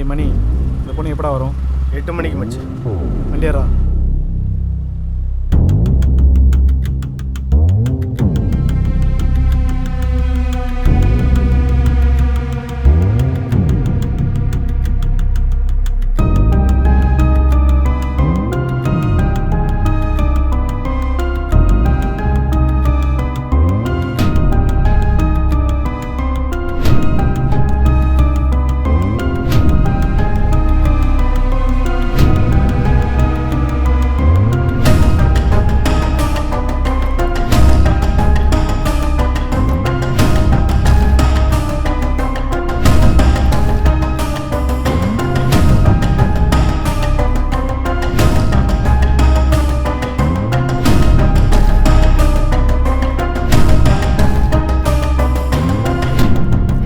டேய் மணி, இந்த பொண்ணு எப்படா வரும்? 8 மணிக்கு மச்சு. வண்டியாரா?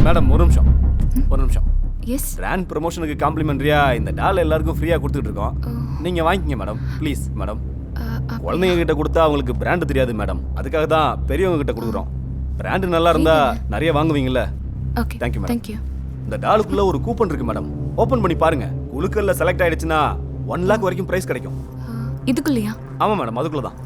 மேடம் ஒரு நிமிஷம். எஸ். பிராண்ட் ப்ரமோஷனுக்கு காம்ப்ளிமெண்ட்ரியா இந்த டால் எல்லாருக்கும் ஃப்ரீயா கொடுத்துட்டு இருக்கோம். நீங்க வாங்கிக்கங்க மேடம், ப்ளீஸ் மேடம். குழந்தைங்க கிட்ட கொடுத்தா அவங்களுக்கு பிராண்ட் தெரியாது மேடம், அதுக்காக தான் பெரியவங்க கிட்ட கொடுக்குறோம். பிராண்ட் நல்லா இருந்தா நிறைய வாங்குவீங்கல்ல. Okay, thank you madam. தேங்க்யூ. இந்த டாலுக்குள்ள ஒரு கூப்பன் இருக்கு மேடம், ஓபன் பண்ணி பாருங்க. குழுக்கல்ல செலக்ட் ஆயிடுச்சுன்னா 1 லாக் வரைக்கும் பிரைஸ் கிடைக்கும். இதுக்குள்ளயா? ஆமா மேடம், அதுக்குள்ள தான்.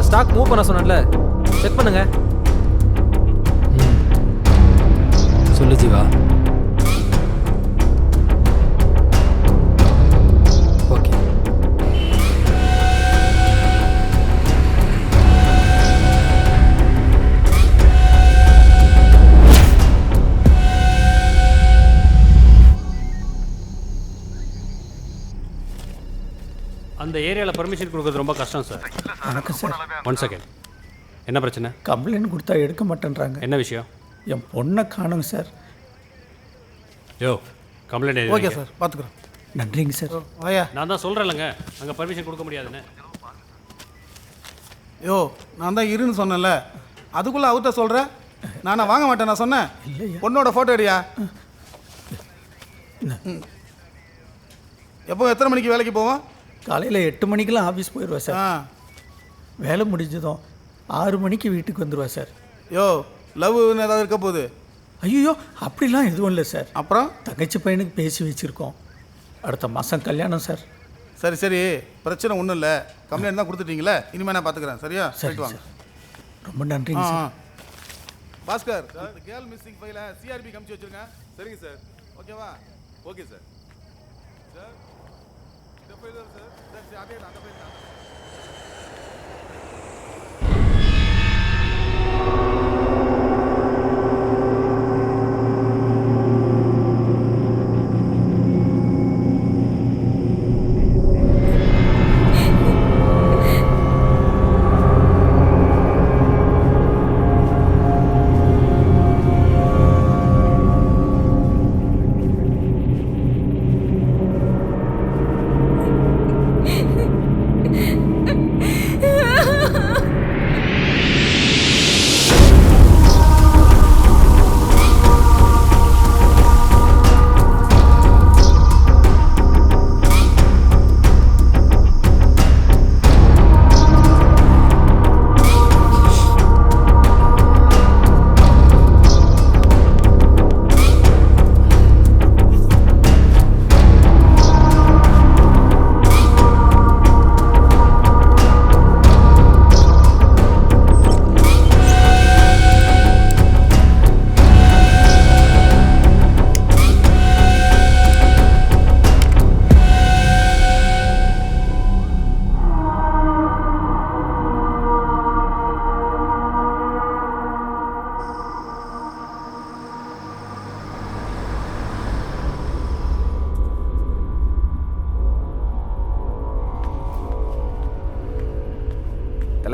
ஸ்டாக் மூவ் பண்ண சொன்னேன்ல, செக் பண்ணுங்க. சொல்லு ஜீவா. ஓகே. அந்த ஏரியாவில் பர்மிஷன் கொடுக்குறது ரொம்ப கஷ்டம் சார். வணக்கம் சார். 1 செகண்ட். என்ன பிரச்சனை? கம்ப்ளைண்ட் கொடுத்தா எடுக்க மாட்டேன்றாங்க. என்ன விஷயம்? என் பொண்ணை காணுங்க சார். யோ, கம்ப்ளைண்ட் ஓகே சார், பார்த்துக்குறோம். நன்றிங்க சார். வாயா. நான் தான் சொல்கிறேன்லங்க, அங்கே பர்மிஷன் கொடுக்க முடியாதுன்னு. யோ, நான் தான் இருன்னு சொன்னேன்ல, அதுக்குள்ளே அவர்கிட்ட சொல்கிறேன். நானே வாங்க மாட்டேன் நான் சொன்னேன். பொண்ணோட ஃபோட்டோ எடுயா. எப்போ எத்தனை மணிக்கு வேலைக்கு போவோம்? காலையில் 8 மணிக்கெல்லாம் ஆஃபீஸ் போயிடுவா சார். வேலை முடிஞ்சதும் 6 மணிக்கு வீட்டுக்கு வந்துடுவா சார். யோ, லவ் ஏதாவது இருக்க போகுது? ஐயோ, அப்படிலாம் எதுவும் இல்லை சார். அப்புறம் தங்கச்சி பையனுக்கு பேசி வச்சுருக்கோம். அடுத்த மாதம் கல்யாணம் சார். சரி சரி, பிரச்சனை ஒன்றும் இல்லை. கம்ப்ளைண்ட் தான் கொடுத்துட்டீங்களே, இனிமேல் நான் பார்த்துக்கிறேன். சரியா? சரி வாங்க. ரொம்ப நன்றிங்க சார். பாஸ்கர், கேர்ள் மிஸ்ஸிங் ஃபைலை சிஆர்பி கமிச்சு வச்சுருங்க. சரிங்க சார். ஓகேவா? Okay sir. சார் இந்த ஃபைல் சார். சரி, அதே அந்த ஃபைல் தான்.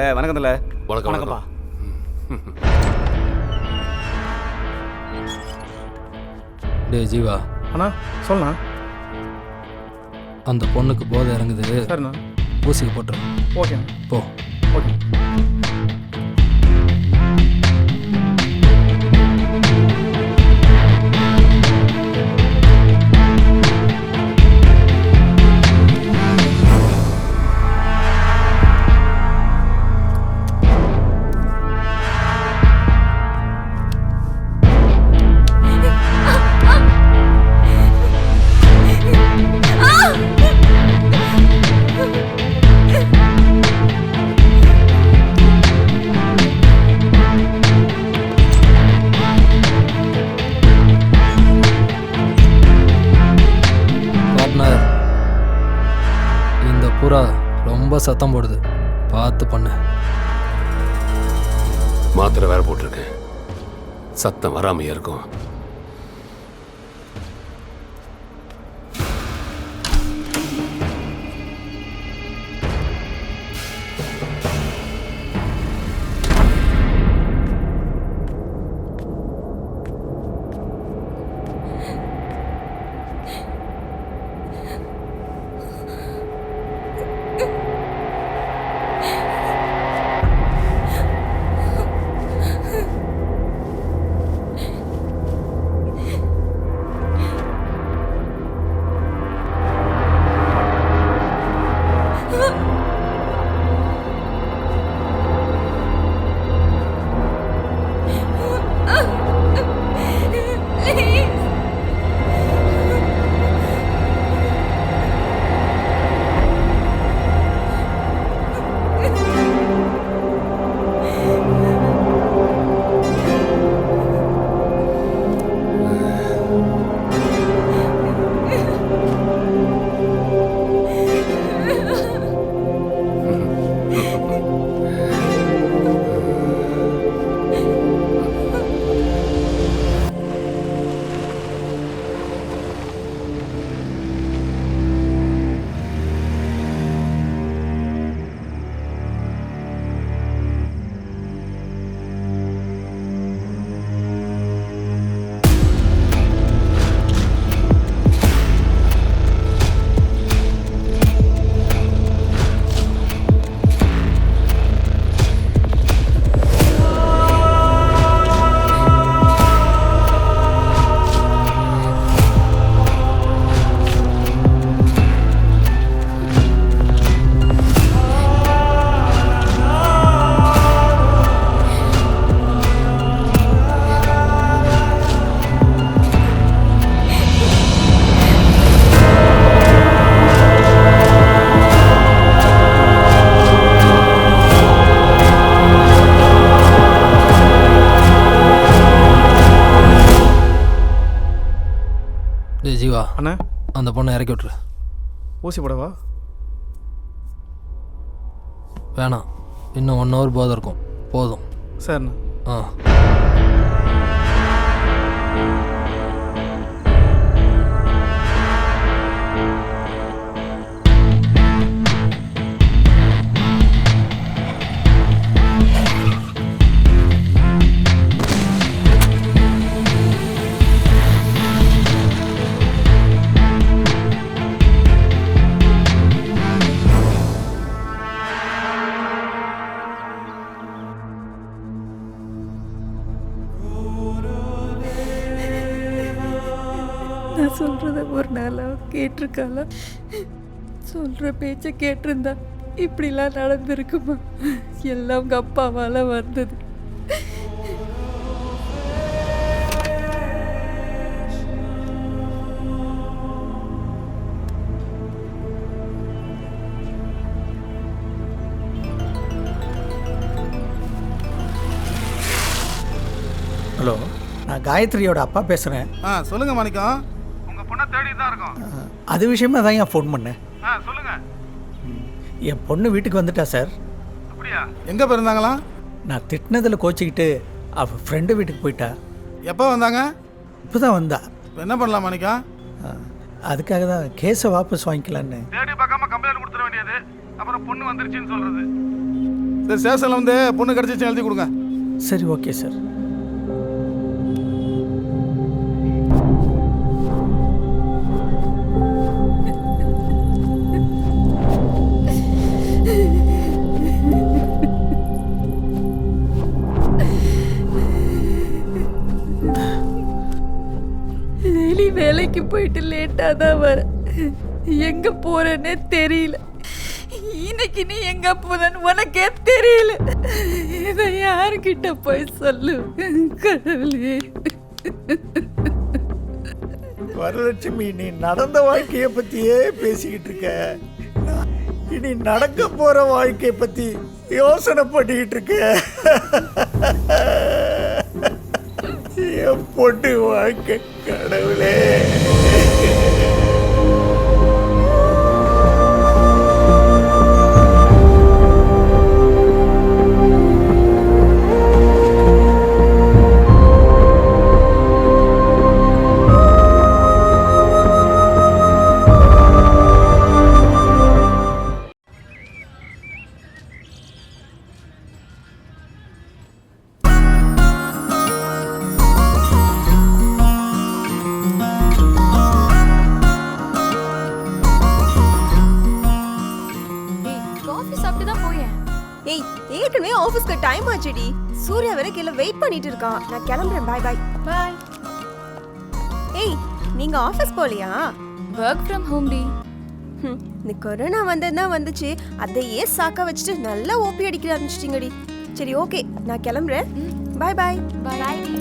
இல்லை வணக்கம் இல்லை. வணக்கம் வணக்கம்ப்பா. டேய் ஜீவா, அண்ணா சொல்லண்ணா. அந்த பொண்ணுக்கு போதை இறங்குது, சரிண்ணா. ஊசிக்கு போட்டுரு. ஓகேண்ணா. போ. ஓகே. பார்ட்னர், இந்த புறா ரொம்ப சத்தம் போடுது, பார்த்து பண்ணு. மாத்திரை வேற போட்டிருக்கேன், சத்தம் வராமையே இருக்கும். டேய் ஜீவா, அண்ணா அந்த பொண்ணை இறக்கி விட்ரு. ஊசி போடவா? வேணாம், இன்னும் 1 hour போதை இருக்கும், போதும். சரிண்ணா. ஆ. நான் சொல்கிறத ஒரு நாளாக கேட்டிருக்காளா? சொல்கிற பேச்சை கேட்டிருந்தா இப்படிலாம் நடந்திருக்குமா? எல்லாம் அவங்க அப்பாவால் வந்தது. ஹலோ, நான் காயத்ரியோட அப்பா பேசுகிறேன். சொல்லுங்க மாணிக்கம். உங்க பொண்ணை தேடி தான் இருக்கோம். அது விஷயமா தான் ஏன் ஃபோன் பண்ணேன். சொல்லுங்க. என் பொண்ணு வீட்டுக்கு வந்துட்டா சார். அப்படியா? எங்க போயிருந்தாங்களா? நான் திட்டினதில் கோச்சிக்கிட்டு அவள் ஃப்ரெண்டு வீட்டுக்கு போயிட்டா. எப்போ வந்தாங்க? இப்போ தான் வந்தா. என்ன பண்ணலாம் மாணிக்கம்? அதுக்காக தான் கேஸை வாபஸ் வாங்கிக்கலான்னு. தேடி பார்க்காம கம்ப்ளைண்ட் கொடுத்துட வேண்டியது, அப்புறம் பொண்ணு வந்துருச்சுன்னு சொல்றது. சரி ஸ்டேஷனில் வந்து பொண்ணு கிடச்சிச்சு எழுதி கொடுங்க. சரி ஓகே சார். டெய்லி வேலைக்கு போயிட்டு லேட்டாக தான் வர, எங்கே போகிறேன்னே தெரியல. இன்னைக்கு நீ எங்கே போறன்னு உனக்கே தெரியல. இதை யாருக்கிட்ட போய் சொல்லு கடவுளே. வரலட்சுமி, நீ நடந்த வாழ்க்கையை பற்றியே பேசிக்கிட்டு இருக்க. இனி நடக்க போகிற வாழ்க்கையை பற்றி யோசனை பண்ணிக்கிட்டு இருக்க. என் பொண்ணு வாழ்க்கை கடவுளே. ஏய், ஏற்கனவே ஆபீஸ்க்கு டைம் ஆச்சுடி. சூர்யா வரை கீழே வெயிட் பண்ணிட்டு இருக்கான். நான் கிளம்புறேன். Bye bye. பாய். ஏய், நீங்க ஆபீஸ் போலியா? ஒர்க் ஃப்ரம் ஹோம் டி. இந்த கொரோனா வந்ததுன்னா வந்துச்சு, அதையே சாக்க வச்சுட்டு நல்லா ஓபி அடிக்க ஆரம்பிச்சிட்டீங்கடி. சரி ஓகே, நான் கிளம்புறேன். Bye bye. பாய் டி.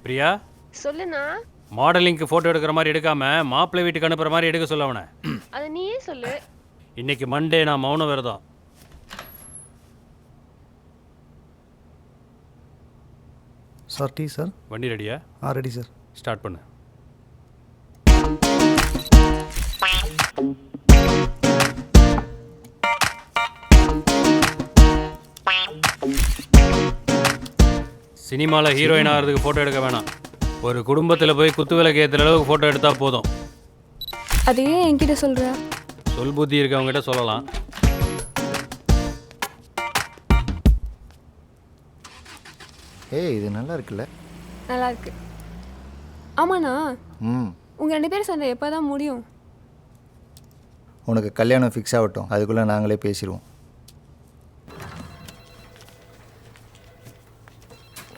பிரியா, சொல்லுண்ணா. மாடலிங்க்கு ஃபோட்டோ எடுக்கிற மாதிரி எடுக்காம மாப்பிள்ளை வீட்டுக்கு அனுப்புற மாதிரி எடுக்க சொல்ல அவனை. அதை நீயே சொல்லு. இன்னைக்கு மண்டே, நான் மௌன விரதம். Sir tea sir. வண்டி ரெடியா? Ready sir. ஸ்டார்ட் பண்ணு. சினிமாவில் ஹீரோயின் ஆகிறதுக்கு ஃபோட்டோ எடுக்க வேணாம். ஒரு குடும்பத்தில் போய் குத்து விளக்கு ஏற்றுற அளவுக்கு ஃபோட்டோ எடுத்தால் போதும். அதையே என்கிட்ட சொல்கிற? சொல் புத்தி இருக்கவங்ககிட்ட சொல்லலாம். ஏய், இது நல்லா இருக்குல்ல? நல்லா இருக்கு. ஆமாண்ணா, உங்கள் 2 பேரும் சண்டை எப்போ தான் முடியும்? உனக்கு கல்யாணம் ஃபிக்ஸ் ஆகட்டும், அதுக்குள்ளே நாங்களே பேசிடுவோம்.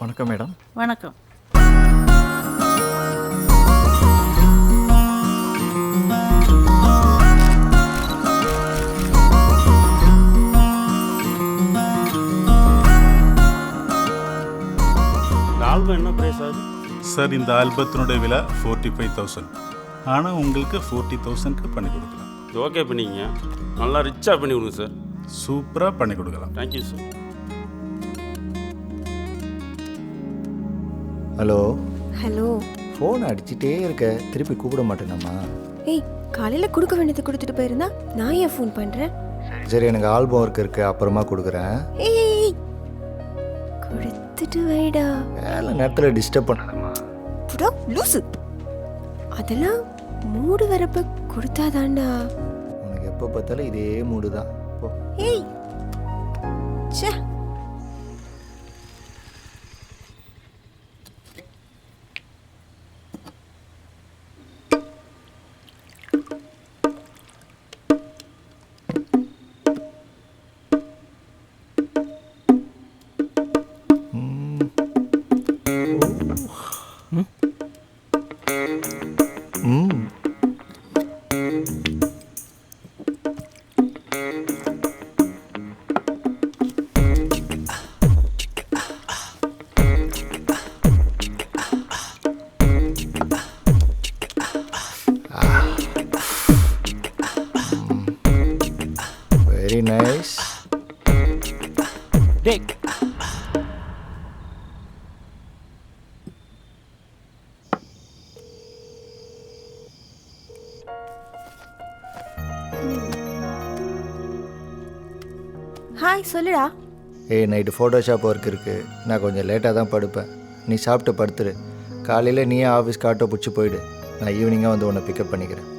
வணக்கம் மேடம். வணக்கம். ஆல்பம் என்ன ப்ரைஸ் ஆகுது சார்? இந்த ஆல்பத்தினுடைய விலை 45,000. ஆனால் உங்களுக்கு 40,000க்கு பண்ணி கொடுக்கலாம். ஓகே பண்ணிங்க. நல்லா ரிச்சாக பண்ணி கொடுங்க சார். சூப்பராக பண்ணி கொடுக்கலாம். Thank you sir. Hello. Hello. Phone அடிச்சுட்டே இருக்க, திருப்பி கூப்பிட மாட்டேனம்மா. ஏய், காலையில் கொடுக்க வேண்டியது கொடுத்துட்டு போயிருந்தா நான் ஏன் ஃபோன் பண்ணுறேன்? சரி, எனக்கு ஆல்பம் ஒர்க் இருக்கு, அப்புறமா கொடுக்குறேன். ஏய், கொடுத்துட்டு வைடா. வேலை நேரத்தில் டிஸ்டர்ப் பண்ணாதம்மா. புடா லூசு. அதெல்லாம் மூடு வரப்ப கொடுத்தாதாண்டா. உனக்கு எப்போ பார்த்தாலும் இதே மூடு தான். ஏய், ச்சே. ஹாய் சொல்லுடா. ஏய் நைட்டு ஃபோட்டோஷாப் ஒர்க் இருக்குது, நான் கொஞ்சம் லேட்டாக தான் படுப்பேன். நீ சாப்பிட்டு படுத்துரு. காலையில் நீயே ஆஃபீஸ்க்கு ஆட்டோ பிடிச்சி போயிடு. நான் ஈவினிங்காக வந்து உன்னை பிக்கப் பண்ணிக்கிறேன்.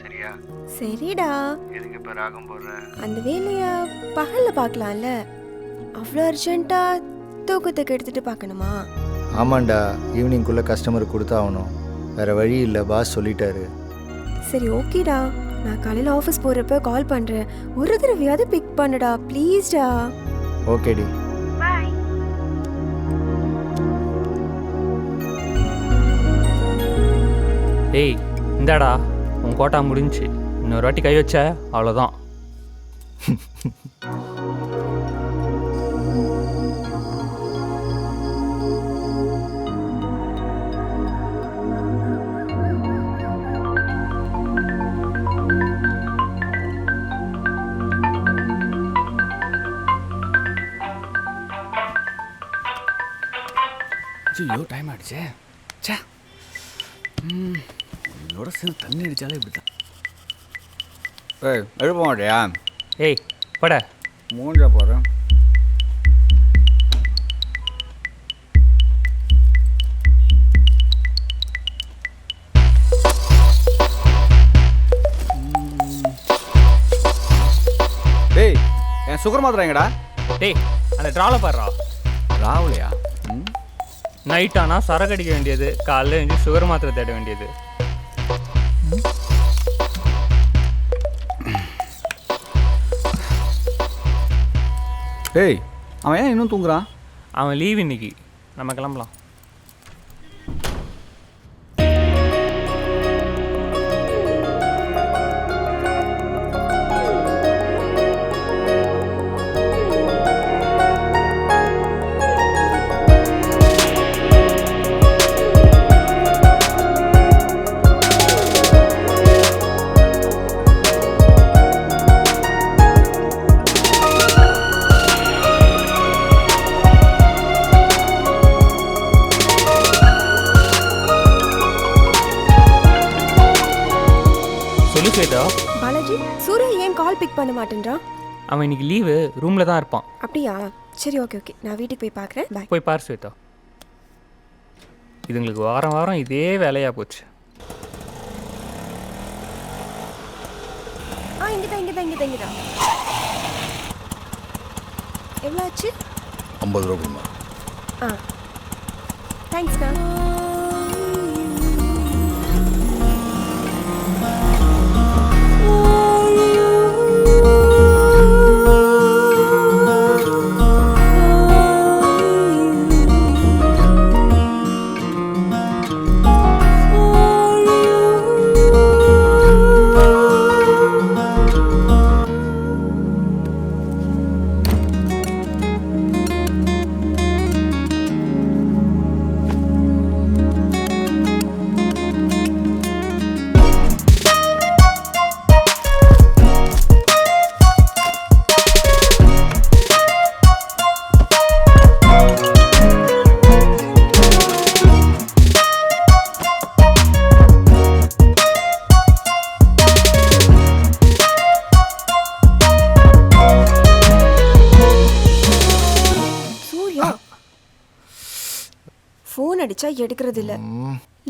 சரியா? சரிடா. எதுக்கு இப்போ ராகம் போடுறேன்? அந்த வேலையை பகலில் பார்க்கலாம்ல, அவ்வளோ அர்ஜென்ட்டாக தூக்கத்துக்கு எடுத்துகிட்டு பார்க்கணுமா? ஆமாண்டா, ஈவினிங்குள்ளே கஸ்டமருக்கு கொடுத்தாகணும். வேறு வழி இல்லை, பாஸ் சொல்லிட்டாரு. சரி ஓகேடா, நான் காலையில் ஆஃபீஸ் போகிறப்ப கால் பண்ணுறேன். ஒரு தடவையாவது பிக் பண்ணுடா ப்ளீஸ்டா. ஓகேடி. பாய். டேய் இந்தாடா உன் கோட்டா முடிஞ்சுச்சு. இன்னொரு வாட்டி கை வச்ச அவ்வளோதான். ஐயோ டைம் ஆகிடுச்சே. சே இதோட சேர்ந்து தண்ணி அடித்தாலே இப்படி தான். ஏய் எழுப்ப மாட்டியா? ஏய் பட மூஞ்சா போகிறேன். டேய் என் சுகர் மாத்திராங்கடா. டேய் அந்த ட்ராவில் பாடுறா. ராவுலையா? நைட் ஆனால் சரக்கு அடிக்க வேண்டியது, காலைல எழுந்து சுகர் மாத்திரை தேட வேண்டியது. டேய் அவன் ஏன் இன்னும் தூங்குறான்? அவன் லீவ் இன்னைக்கு. நம்ம கிளம்பலாம். பாலாஜி, சூர்யா ஏன் கால் பிக் பண்ண மாட்டேன்றான்? அவன் இன்னைக்கு லீவு, ரூமில் தான் இருப்பான். அப்படியா? சரி ஓகே ஓகே, நான் வீட்டுக்கு போய் பார்க்குறேன். பாய். போய் பார் ஸ்வேதா. இதுங்களுக்கு வாரம் வாரம் இதே வேலையாக போச்சு. இங்கதான். எவ்வளோ ஆச்சு? 50 ரூபா கொடுமா. தேங்க்ஸ்ண்ணா. ஃபோன் அடிச்சா எடுக்கிறது இல்ல.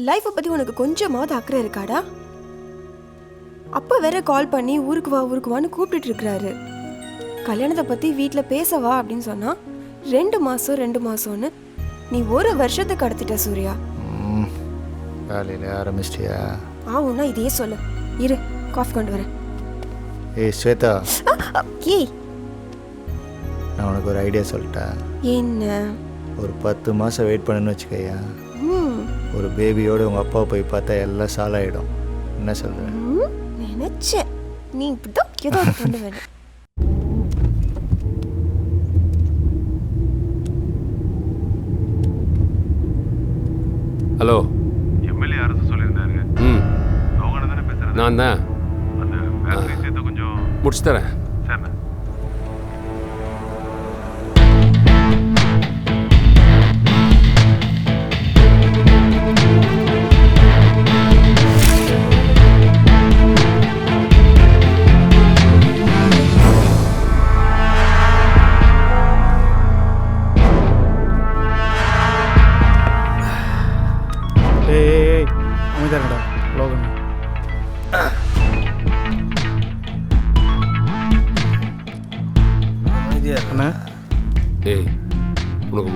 லைஃப்பை பத்தி உனக்கு கொஞ்சமாவது அக்கறை இருக்காடா? அப்பா வேற கால் பண்ணி ஊருக்கு வான்னு கூப்பிட்டு இருக்கிறாரு. கல்யாணத்தை பத்தி வீட்டில் பேசவா அப்படின்னு சொன்னா 2 மாசம்னு நீ 1 வருஷத்துக்கு கடத்திட்ட சூர்யா. காலையில் ஆரம்பிச்சிட்டியா? ஆவுன்னா இதே சொல்லு. இரு காஃபி கொண்டு வரேன். ஏய் ஸ்வேதா, ஏய் நான் உனக்கு ஒரு ஐடியா சொல்லிட்டேன். என்ன? ஒரு 10 மாதம் வெயிட் பண்ணுன்னு வச்சுக்கையா, ஒரு பேபியோடு உங்கள் அப்பாவை போய் பார்த்தா எல்லாம் சாலாயிடும். என்ன சொல்கிறேன்? நினச்சேன் நீ இப்படிதான் ஏதோ கொண்டு வர. ஹலோ, எம்எல்ஏ அரசு சொல்லியிருந்தாரு. அவங்க தானே பேசுகிறேன். நான் தான். அந்த பேங்க் விஷயத்தை கொஞ்சம் முடிச்சு தரேன். சரிண்ணா.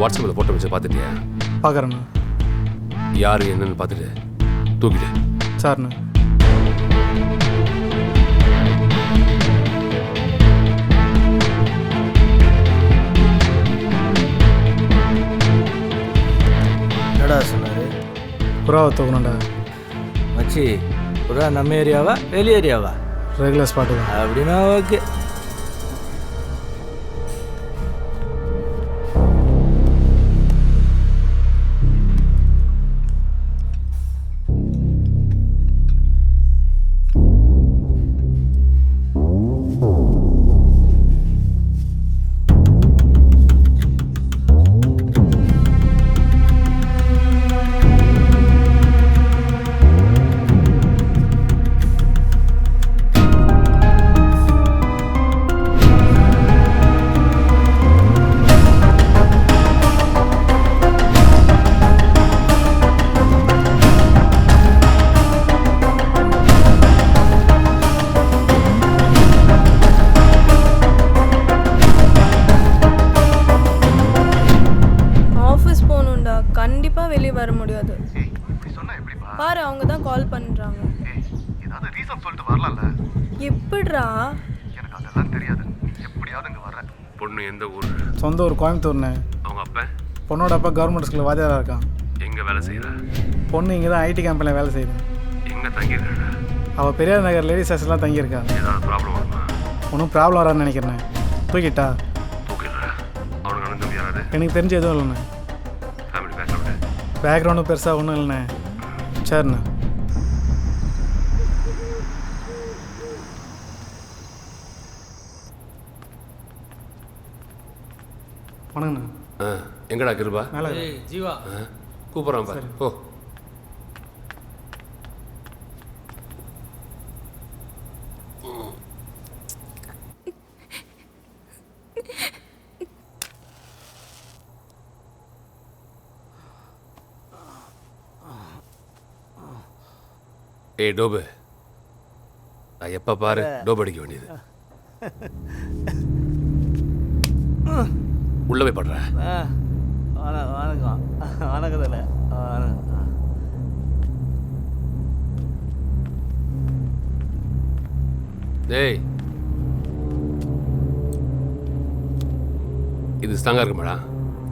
வாட்ஸ்அப்பில் ஃபோட்டோ வச்சு பார்த்துட்டியா? பார்க்குறேண்ணா. யார் என்னன்னு பார்த்துட்டு தூக்கிடு. சார்ண்ணா. என்னடா சொன்னார்? புறாவை தூக்கணும்டா. மச்சி, புறா நம்ம ஏரியாவா வெளி ஏரியாவா? ரெகுலர் ஸ்பாட்டு தான். அப்படின்னா ஓகே. கண்டிப்பாக வெளியே வர முடியாது. பாரு, அவங்க தான் கால் பண்ணுறாங்க. எப்படிடா? பொண்ணு எந்த ஊர்? சொந்த ஊர் கோயம்புத்தூர்ண்ணே. அவங்க அப்பா? பொண்ணோட அப்பா கவர்மெண்ட் ஸ்கூலில் வாத்தியாராக இருக்கான். எங்கே வேலை செய்கிறா? பொண்ணு இங்கே தான் ஐடி கம்பெனியில் வேலை செய்யுது. எங்கே தங்கியிருக்கா? அவள் பெரியார் நகர் லேடிஸ் ஹாஸ்டல்லாம் தங்கியிருக்கா. ஏதாவது ப்ராப்ளம் வருமா? ஒன்றும் ப்ராப்ளம் வராதுன்னு நினைக்கிறேன். தூக்கிட்டா? தூக்கிடுறா. அவனுக்கு அண்ணன் யாராவது? எனக்கு தெரிஞ்ச எதுவும் இல்லைண்ணே. Family background? பேக்ரவுண்டும் பெருசாக ஒன்றும் இல்லைண்ணே. சரிண்ணே. வணங்கண்ணா. எங்கடா கிருபா? மேலே ஜீவா கூப்பிட்றான் பாரு. ஓ, ஏய் டோபு, நான் எப்போ பாரு டோப் அடிக்க வேண்டியது. உள்ள போய் படுற. வணக்கம் வணக்கத்தில் டேய், இது ஸ்ட்ராங்காக இருக்குமாடா?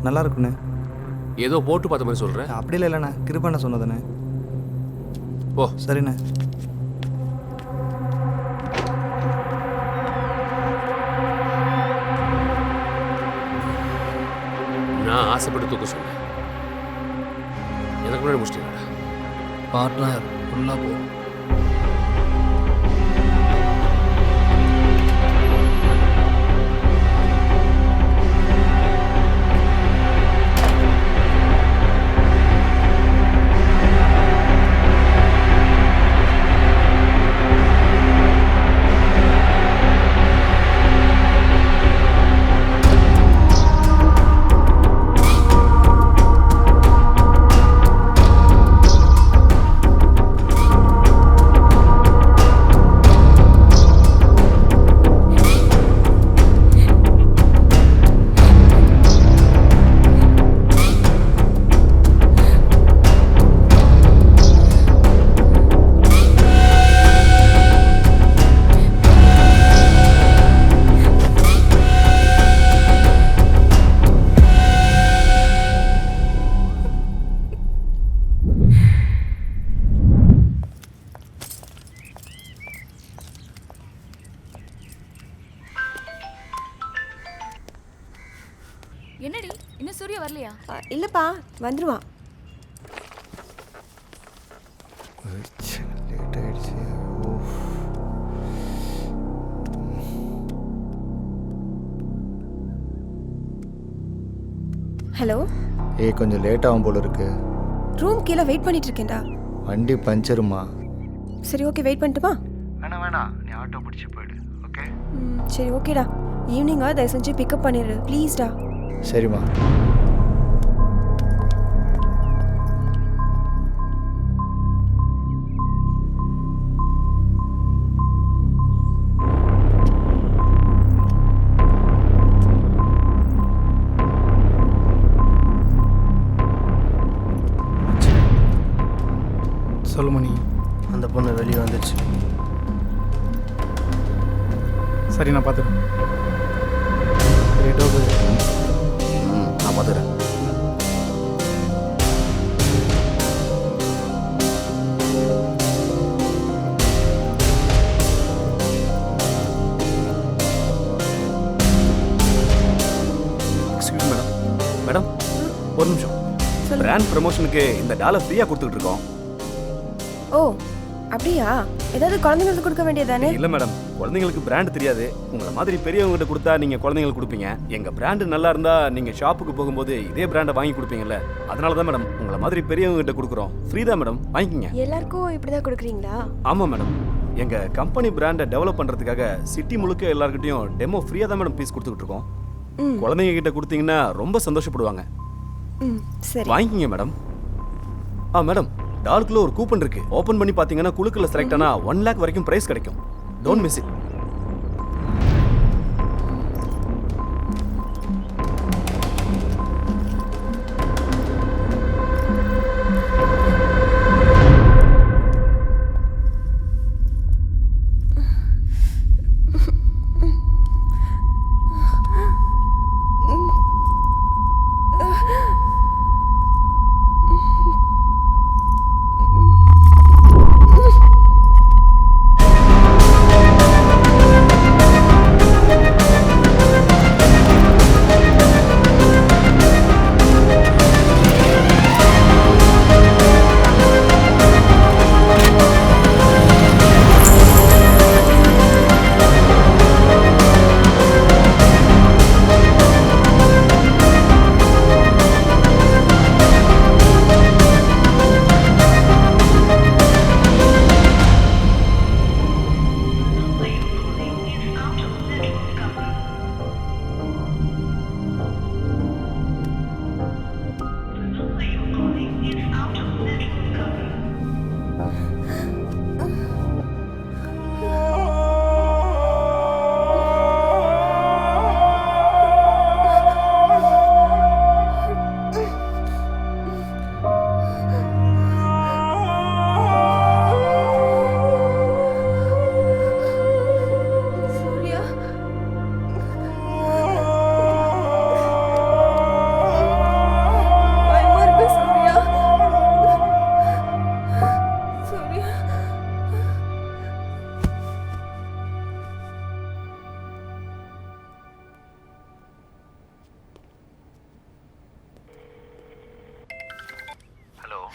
நல்லா இருக்குண்ணே. ஏதோ போட்டு பார்த்த மாதிரி சொல்கிறேன். அப்படி இல்லைண்ணா, கிருபாண்ண சொன்னதுண்ணே. ஓ சரிண்ணே. நான் ஆசைப்பட்டு தூக்க சொன்னேன். எனக்கு முன்னாடி முடிச்சிட்டீங்களா? பார்ட்னர் ஃபுல்லாக போ. என்னடி இன்னும் சூர்யா வரலையா? இல்லைப்பா, வந்துடுவான். லேட் ஆயிடுச்சு. ஹலோ. கொஞ்சம் லேட் ஆகும் போல இருக்கு. ரூம் கீழே வெயிட் பண்ணிட்டு இருக்கேன்டா. வண்டி பஞ்சருமா? சரி ஓகே, வெயிட் பண்ணட்டுமா? வேணாம், நீ ஆட்டோ பிடிச்சி போயிடு. ஓகே. சரி ஓகேடா. ஈவினிங்காக தயவு செஞ்சு பிக்கப் பண்ணிடு ப்ளீஸ்டா. சரிம்மா. சொல்லு மணி. அந்த பொண்ணு வெளியே வந்துச்சு. சரி நான் பார்த்துக்கிறேன். டோக்கு நான் பார்த்துக்கிறேன். Excuse madam. மேடம் ஒரு நிமிஷம். பிராண்ட் ப்ரமோஷனுக்கு இந்த டாலை ஃப்ரீயாக கொடுத்துட்டு இருக்கோம். ஓ அப்படியா? ஏதாவது குழந்தைங்களுக்கு கொடுக்க வேண்டியதானே? இல்லை மேடம், குழந்தைங்களுக்கு பிராண்ட் தெரியாது. உங்களை மாதிரி பெரியவங்ககிட்ட கொடுத்தா நீங்கள் குழந்தைங்களுக்கு கொடுப்பீங்க. எங்கள் பிராண்டு நல்லா இருந்தால் நீங்கள் ஷாப்புக்கு போகும்போது இதே பிராண்டை வாங்கி கொடுப்பீங்கல்ல, அதனால தான் மேடம் உங்களை மாதிரி பெரியவங்ககிட்ட கொடுக்குறோம். ஃப்ரீ தான் மேடம், வாங்கிக்கோங்க. எல்லாருக்கும் இப்படி தான் கொடுக்குறீங்களா? ஆமாம் மேடம், எங்கள் கம்பெனி பிராண்டை டெவலப் பண்ணுறதுக்காக சிட்டி முழுக்க எல்லாருக்கிட்டையும் டெமோ ஃப்ரீயாக தான் மேடம் பீஸ் கொடுத்துக்கிட்டு இருக்கோம். குழந்தைங்க கிட்ட கொடுத்தீங்கன்னா ரொம்ப சந்தோஷப்படுவாங்க. சரி வாங்கிக்கோங்க மேடம். மேடம், டாலுக்குள்ள ஒரு கூப்பன் இருக்கு. ஓபன் பண்ணி பாத்தீங்கன்னா குழுக்குள்ள செலக்ட் ஆனா 1 lakh வரைக்கும் பிரைஸ் கிடைக்கும். Don't miss it.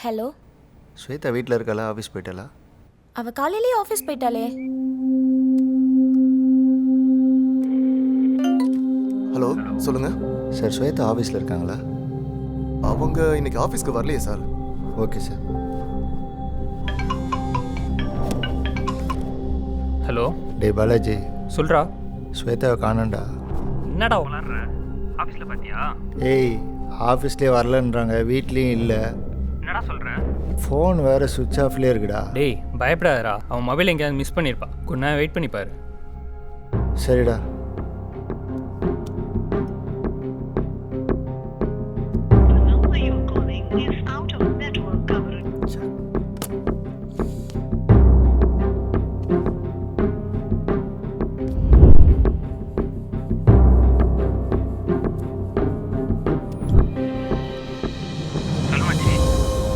Hello. Shweta வீட்டில் இருக்காளா? ஆஃபீஸ் போயிட்டாளா? அவ காலையிலேயே ஆஃபீஸ் போயிட்டாளே. ஹலோ சொல்லுங்க சார். ஸ்வேதா ஆஃபீஸில் இருக்காங்களா? அவங்க இன்னைக்கு ஆஃபீஸ்க்கு வரலையே சார். Okay sir. ஹலோ. டே பாலாஜி, சொல்கிறா. ஸ்வேதாவை காணோண்டா. என்னடா விளாட்ற? ஆஃபீஸில் பார்த்தியா? ஏய், ஆஃபீஸ்லேயே வரலன்றாங்க, வீட்லேயும் இல்லை. என்னடா சொல்கிறேன்? ஃபோன் வேறு சுவிட்ச் ஆஃப்லேயே இருக்குடா. டேய் பயப்படாதடா, அவன் மொபைல் எங்கேயாவது மிஸ் பண்ணியிருப்பா. கொஞ்ச நேரம் வெயிட் பண்ணிப்பாரு. சரிடா.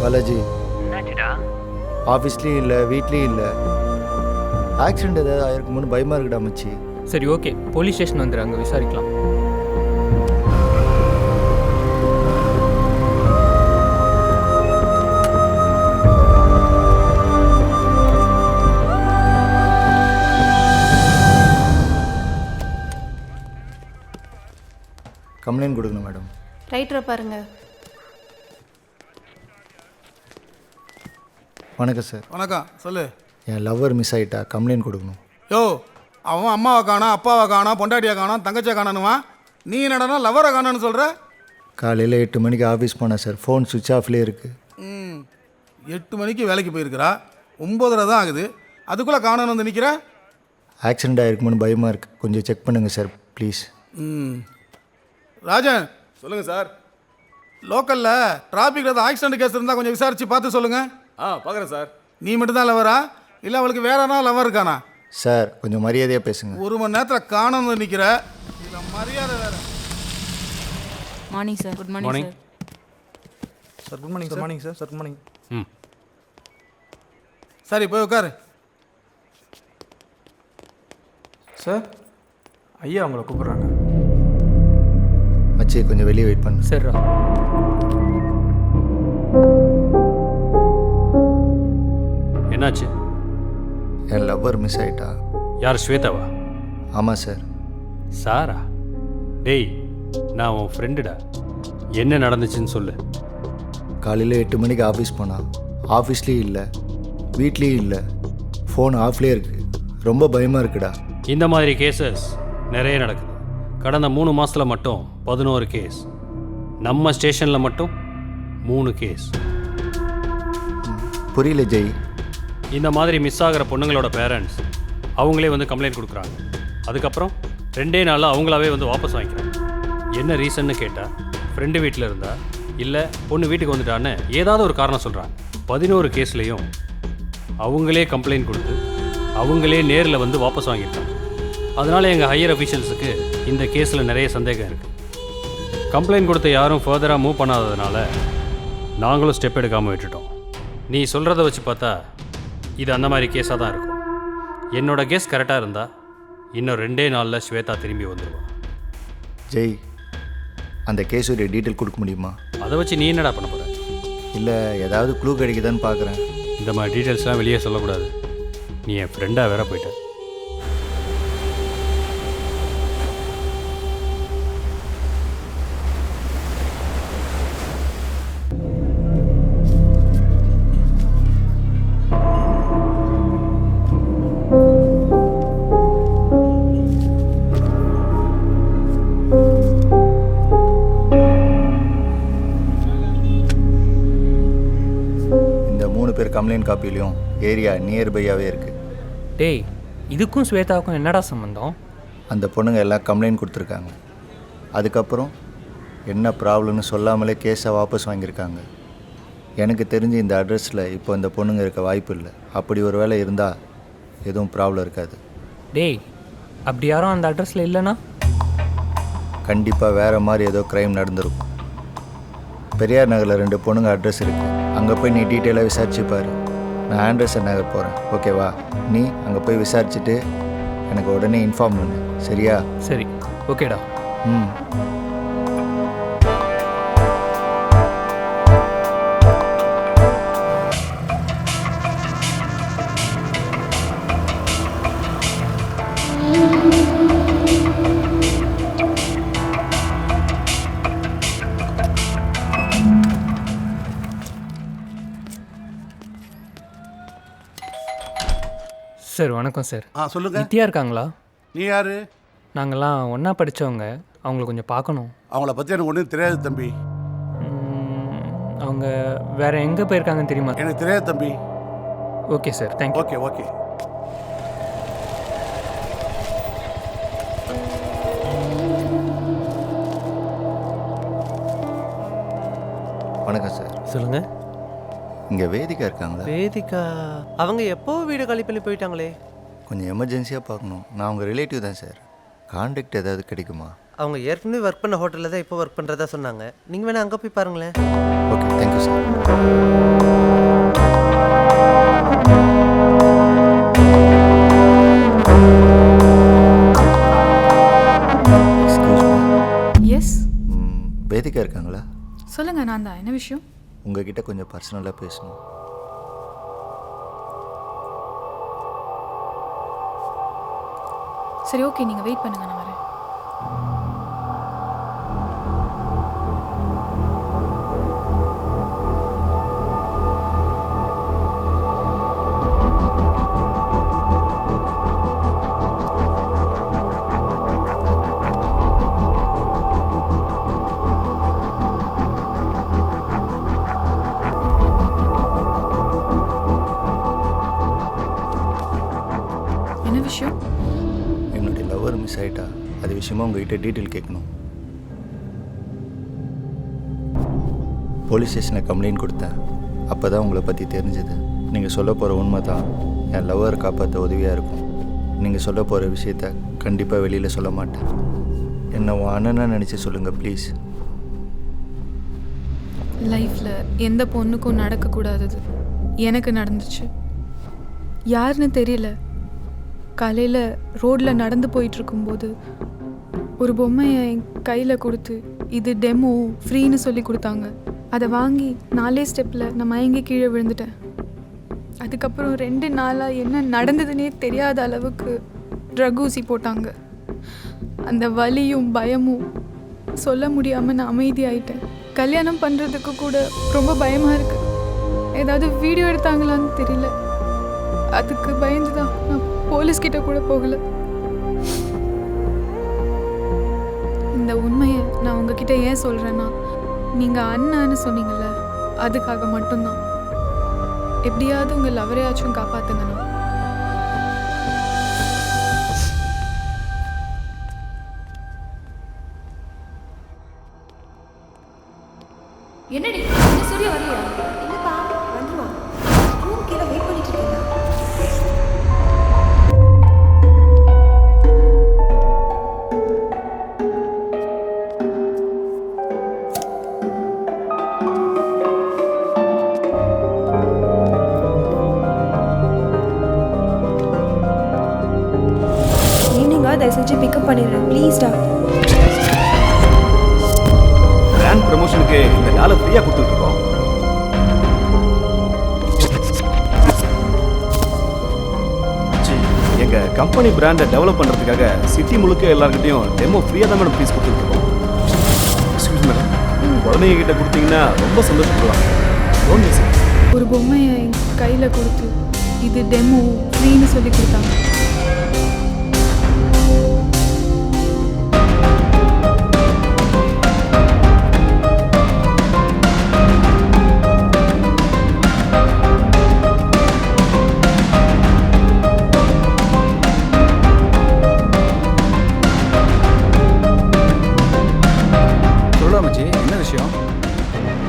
பாலாஜி, ஆஃபீஸ்லேயும் இல்லை, வீட்லேயும் இல்லை. ஆக்சிடென்ட் ஏதாவது ஆயிருக்குமோன்னு பயமாக இருக்குடா மச்சி. சரி ஓகே, போலீஸ் ஸ்டேஷன் வந்துடு, அங்கே விசாரிக்கலாம். கம்ப்ளைண்ட் கொடுக்கணும் மேடம். ரைட்டரை பாருங்க. வணக்கம் சார். வணக்கம், சொல்லு. என் லவ்வர் மிஸ் ஆகிட்டா, கம்ப்ளைண்ட் கொடுக்கணும். யோ, அவன் அம்மாவை காணோம், அப்பாவை காணோம், பொண்டாட்டியை காணோம், தங்கச்சியை காணணுமா? நீ என்னடனா லவ்வரை காணோன்னு சொல்கிற? காலையில் 8 மணிக்கு ஆஃபீஸ் போனேன் சார். ஃபோன் சுவிட்ச் ஆஃப்லேயே இருக்குது. 8 மணிக்கு வேலைக்கு போயிருக்கிறா, 9:30 தான் ஆகுது. அதுக்குள்ளே காணோன்னு வந்து நிற்கிற? ஆக்சிடென்ட் ஆகிருக்குமோன்னு பயமாக இருக்குது, கொஞ்சம் செக் பண்ணுங்கள் சார் ப்ளீஸ். ராஜன். சொல்லுங்கள் சார். லோக்கலில் டிராஃபிக்கில் ஏதாவது ஆக்சிடென்ட் கேஸ் இருந்தால் கொஞ்சம் விசாரித்து பார்த்து சொல்லுங்கள். பார்க்குறேன் சார். நீ மட்டும்தான் லவரா இல்லை அவளுக்கு வேற என்ன லவர் இருக்கானா? சார் கொஞ்சம் மரியாதையாக பேசுங்க. 1 மணி நேரத்தில் காணாம நிற்கிற இதில் மரியாதை வேற. Morning sir. Good morning morning. Sir. Sir good morning sir. Morning sir. Sir good morning. ம். சரி போய் உட்காரு. சார் ஐயா அவங்கள கூப்பிட்றாங்க. மச்சி கொஞ்சம் வெளியே வெயிட் பண்ணு. சரிடா. என்னாச்சு? என் லவ்வர் மிஸ் ஆயிட்டா. யார், ஸ்வேதாவா? ஆமாம் சார். சாரா? டேய், நான் உன் ஃப்ரெண்டுடா. என்ன நடந்துச்சுன்னு சொல்லு. காலையில் 8 மணிக்கு ஆஃபீஸ் போனான். ஆஃபீஸ்லேயும் இல்லை, வீட்லேயும் இல்லை, ஃபோன் ஆஃப்லேயே இருக்குது. ரொம்ப பயமாக இருக்குடா. இந்த மாதிரி கேசஸ் நிறைய நடக்குது. கடந்த 3 மாதத்தில் மட்டும் 11 கேஸ். நம்ம ஸ்டேஷனில் மட்டும் 3 கேஸ். புரியல ஜெய். இந்த மாதிரி மிஸ் ஆகிற பொண்ணுங்களோட பேரண்ட்ஸ் அவங்களே வந்து கம்ப்ளைண்ட் கொடுக்குறாங்க. அதுக்கப்புறம் 2 நாளில் அவங்களாவே வந்து வாபஸ் வாங்கிக்கிறாங்க. என்ன ரீசன்னு கேட்டால் ஃப்ரெண்டு வீட்டில் இருந்தா இல்லை பொண்ணு வீட்டுக்கு வந்துட்டான்னு ஏதாவது ஒரு காரணம் சொல்கிறாங்க. 11 கேஸ்லேயும் அவங்களே கம்ப்ளைண்ட் கொடுத்து அவங்களே நேரில் வந்து வாபஸ் வாங்கியிருக்காங்க. அதனால் எங்கள் ஹையர் அஃபீஷியல்ஸுக்கு இந்த கேஸில் நிறைய சந்தேகம் இருக்குது. கம்ப்ளைண்ட் கொடுத்த யாரும் ஃபர்தராக மூவ் பண்ணாததுனால நாங்களும் ஸ்டெப் எடுக்காமல் விட்டுட்டோம். நீ சொல்கிறத வச்சு பார்த்தா இது அந்த மாதிரி கேஸாக தான் இருக்கும். என்னோட கேஸ் கரெக்டாக இருந்தால் இன்னும் 2 நாளில் ஸ்வேதா திரும்பி வந்துடுவான். ஜெய், அந்த கேஸுடைய டீட்டெயில் கொடுக்க முடியுமா? அதை வச்சு நீ என்னடா பண்ண போகிற? இல்லை ஏதாவது க்ளூ கிடைக்குதான்னு பார்க்குறேன். இந்த மாதிரி டீட்டெயில்ஸ்லாம் வெளியே சொல்லக்கூடாது. நீ என் ஃப்ரெண்டாக வேற போயிட்ட. கம்ப்ளைண்ட் காப்பிலையும் ஏரியா நியர்பையாகவே இருக்குது. டேய், இதுக்கும் ஸ்வேதாவுக்கும் என்னடா சம்மந்தம்? அந்த பொண்ணுங்க எல்லாம் கம்ப்ளைண்ட் கொடுத்துருக்காங்க. அதுக்கப்புறம் என்ன ப்ராப்ளம்னு சொல்லாமலே கேஸை வாபஸ் வாங்கியிருக்காங்க. எனக்கு தெரிஞ்சு இந்த அட்ரஸில் இப்போ இந்த பொண்ணுங்க இருக்க வாய்ப்பு இல்லை. அப்படி ஒரு வேளை இருந்தால் எதுவும் ப்ராப்ளம் இருக்காது. டேய், அப்படி யாரும் அந்த அட்ரஸில் இல்லைன்னா கண்டிப்பாக வேறு மாதிரி ஏதோ க்ரைம் நடந்திருக்கும். பெரியார் நகரில் 2 பொண்ணுங்க அட்ரஸ் இருக்குது. அங்கே போய் நீ டீட்டெயிலாக விசாரிச்சுப்பார். நான் ஆண்டர்சன் நகர் போகிறேன், ஓகேவா? நீ அங்கே போய் விசாரிச்சுட்டு எனக்கு உடனே இன்ஃபார்ம் பண்ணு, சரியா? சரி, ஓகேடா. ம். சார் வணக்கம் சார். சொல்லுங்க. நித்யா இருக்காங்களா? நீ யாரு? நாங்கள்லாம் ஒன்றா படித்தவங்க. அவங்கள கொஞ்சம் பார்க்கணும். அவங்கள பற்றி எனக்கு ஒன்றும் தெரியாது தம்பி. அவங்க வேற எங்கே போயிருக்காங்கன்னு தெரியுமா? எனக்கு தெரியாது தம்பி. Okay sir, thank you. Okay okay. வணக்கம் சார். சொல்லுங்கள். இங்கே வேதிகா இருக்காங்களா? வேதிகா அவங்க எப்போ வீடு காலி பண்ணி போயிட்டாங்களே. கொஞ்சம் எமர்ஜென்சியாக பார்க்கணும். நான் அவங்க ரிலேட்டிவ் தான் சார். கான்டாக்ட் ஏதாவது கிடைக்குமா? அவங்க ஏற்கனவே ஒர்க் பண்ண ஹோட்டலில் தான் இப்போ ஒர்க் பண்ணுறதா சொன்னாங்க. நீங்கள் வேணால் அங்கே போய் பாருங்களேன். Okay, thank you sir. Yes. Vedika இருக்காங்களா? சொல்லுங்க, நான் தான். என்ன விஷயம்? உங்ககிட்ட கொஞ்சம் பர்சனலாக பேசணும். சரி, ஓகே, நீங்கள் வெயிட் பண்ணுங்க, நான் வரேன். என்ன விஷயம்? என்னுடைய லவ்வர் மிஸ் ஆகிட்டா. அது விஷயமா உங்ககிட்ட டீட்டெயில் கேட்கணும். போலீஸ் ஸ்டேஷனில் கம்ப்ளைண்ட் கொடுத்தேன். அப்போ தான் உங்களை பற்றி தெரிஞ்சது. நீங்கள் சொல்ல போகிற உண்மை தான் என் லவ்வர் காப்பாற்ற உதவியாக இருக்கும். நீங்கள் சொல்ல போகிற விஷயத்த கண்டிப்பாக வெளியில் சொல்ல மாட்டேன். என்னை உன் அண்ணனாக நினச்சி சொல்லுங்கள் ப்ளீஸ். லைஃப்பில் எந்த பொண்ணுக்கும் நடக்கக்கூடாதது எனக்கு நடந்துச்சு. யாருன்னு தெரியல. காலையில் ரோட்டில் நடந்து போயிட்டுருக்கும்போது ஒரு பொம்மையை என் கையில் கொடுத்து இது டெமோ ஃப்ரீன்னு சொல்லி கொடுத்தாங்க. அதை வாங்கி 4 ஸ்டெப்பில் நான் மயங்கி கீழே விழுந்துட்டேன். அதுக்கப்புறம் 2 நாளாக என்ன நடந்ததுன்னே தெரியாத அளவுக்கு ட்ரக் ஊசி போட்டாங்க. அந்த வலியும் பயமும் சொல்ல முடியாமல் நான் அமைதியாயிட்டேன். கல்யாணம் பண்ணுறதுக்கு கூட ரொம்ப பயமாக இருக்குது. ஏதாவது வீடியோ எடுத்தாங்களான்னு தெரியல. அதுக்கு பயந்து தான் நான் போலீஸ்கிட்ட கூட போகலை. இந்த உண்மையை நான் உங்ககிட்ட ஏன் சொல்கிறேன்னா, நீங்கள் அண்ணான்னு சொன்னீங்கல்ல, அதுக்காக மட்டும்தான். எப்படியாவது உங்கள் லவரையாச்சும் காப்பாற்றுங்கண்ணா. என்னடி சூரிய வரலையா? இல்லப்பா, வந்துருவா. ரூம் கீழே வெயிட் பண்ணிட்டு இருக்கேன். ஈவினிங்கா தயவு செஞ்சு பிக்கப் பண்ணிடுறேன் ப்ளீஸ்டா. பிராண்ட் ப்ரமோஷனுக்கு இந்த டாலை ஃப்ரீயாக கொடுத்துட்ருக்கோம். எங்கள் கம்பெனி பிராண்டை டெவலப் பண்ணுறதுக்காக சிட்டி முழுக்க எல்லாருக்கிட்டையும் டெமோ ஃப்ரீயாக தான் மேடம் ஃபீஸ் கொடுத்துட்ருக்கோம். எக்ஸ்கியூஸ் மேடம், குழந்தைங்க கிட்ட கொடுத்தீங்கன்னா ரொம்ப சந்தோஷப்படுவாங்க. Okay sir. ஒரு பொம்மையை என் கையில் கொடுத்து இது டெமோ ஃப்ரீன்னு சொல்லி கொடுத்தாங்க. என்ன விஷயம்?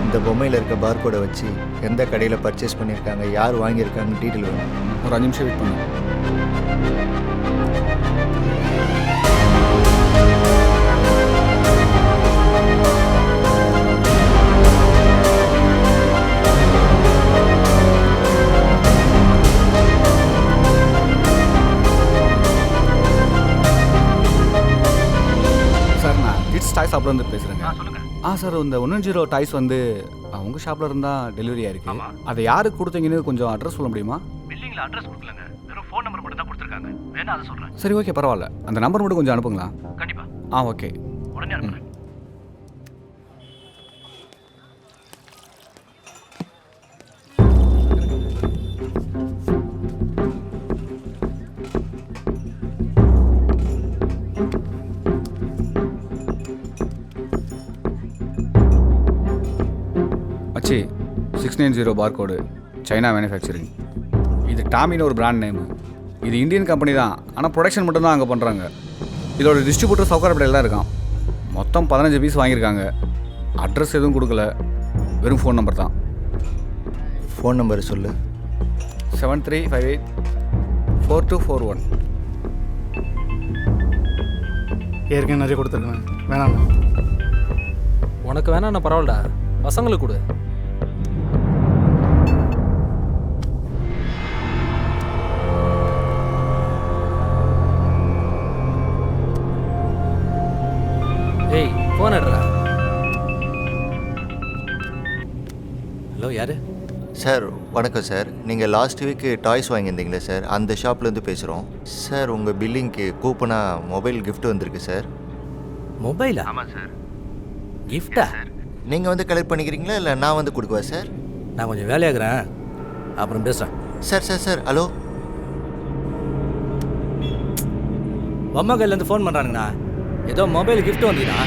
இந்த பொம்மையில் இருக்க பார்கோடை வச்சு எந்த கடையில் பர்ச்சேஸ் பண்ணியிருக்காங்க, யார் வாங்கியிருக்காங்க டீட்டெயில் வேணும். ஒரு 5 நிமிஷம் வெயிட் பண்ணு. சார், நான் கிட்ஸ் டாய் ஷாப்ல இருந்து பேசுகிறேங்க. சார், இந்த 110 டாய்ஸ் வந்து உங்கள் ஷாப்பில் இருந்தால் டெலிவரி ஆயிருக்கு. அதை யாருக்கு கொடுத்தீங்கன்னு கொஞ்சம் அட்ரஸ் சொல்ல முடியுமா? பில்லிங்கில் அட்ரஸ் கொடுக்கலங்க, வெறும் ஃபோன் நம்பர் மட்டும் தான் கொடுத்துருக்காங்க. வேணா அதை சொல்கிறேன். சரி, ஓகே, பரவாயில்ல. அந்த நம்பர் மட்டும் கொஞ்சம் அனுப்புங்களா? கண்டிப்பாக. ஓகே, உடனே அனுப்புகிறேன். அச்சி 690 பார்கோடு, சைனா மேனுஃபேக்சரிங். இது டாமின்னு ஒரு பிராண்ட் நேமு. இது இந்தியன் கம்பெனி தான், ஆனால் ப்ரொடக்ஷன் மட்டும்தான் அங்கே பண்ணுறாங்க. இதோட டிஸ்ட்ரிபியூட்டர் சவுக்காரப்படையில் தான் இருக்கான். மொத்தம் 15 பீஸ் வாங்கியிருக்காங்க. அட்ரஸ் எதுவும் கொடுக்கல, வெறும் ஃபோன் நம்பர் தான். ஃபோன் நம்பர் சொல்லு. 73584241. ஏற்கனவே நிறைய கொடுத்துருக்கேன், வேணாம். உனக்கு வேணா பரவாயில்லடா, பசங்களுக்கு கொடு. ஏய், ஃபோன் எடுறா. ஹலோ, யார்? சார் வணக்கம் சார். நீங்கள் லாஸ்ட் வீக்கு டாய்ஸ் வாங்கியிருந்தீங்களே சார், அந்த ஷாப்லேருந்து பேசுகிறோம். சார், உங்கள் பில்லிங்க்கு கூப்பனாக மொபைல் கிஃப்ட் வந்திருக்கு சார். மொபைலா? ஆமாம் சார். கிஃப்டா? நீங்கள் வந்து கலெக்ட் பண்ணிக்கிறீங்களா இல்லை நான் வந்து கொடுக்குவா சார்? நான் கொஞ்சம் வேலையாகிறேன், அப்புறம் பேசுகிறேன். Sir hello. அம்மா கையிலேருந்து ஃபோன் பண்ணுறானுங்கண்ணா. ஏதோ மொபைல் கிஃப்ட் வந்தீங்கன்னா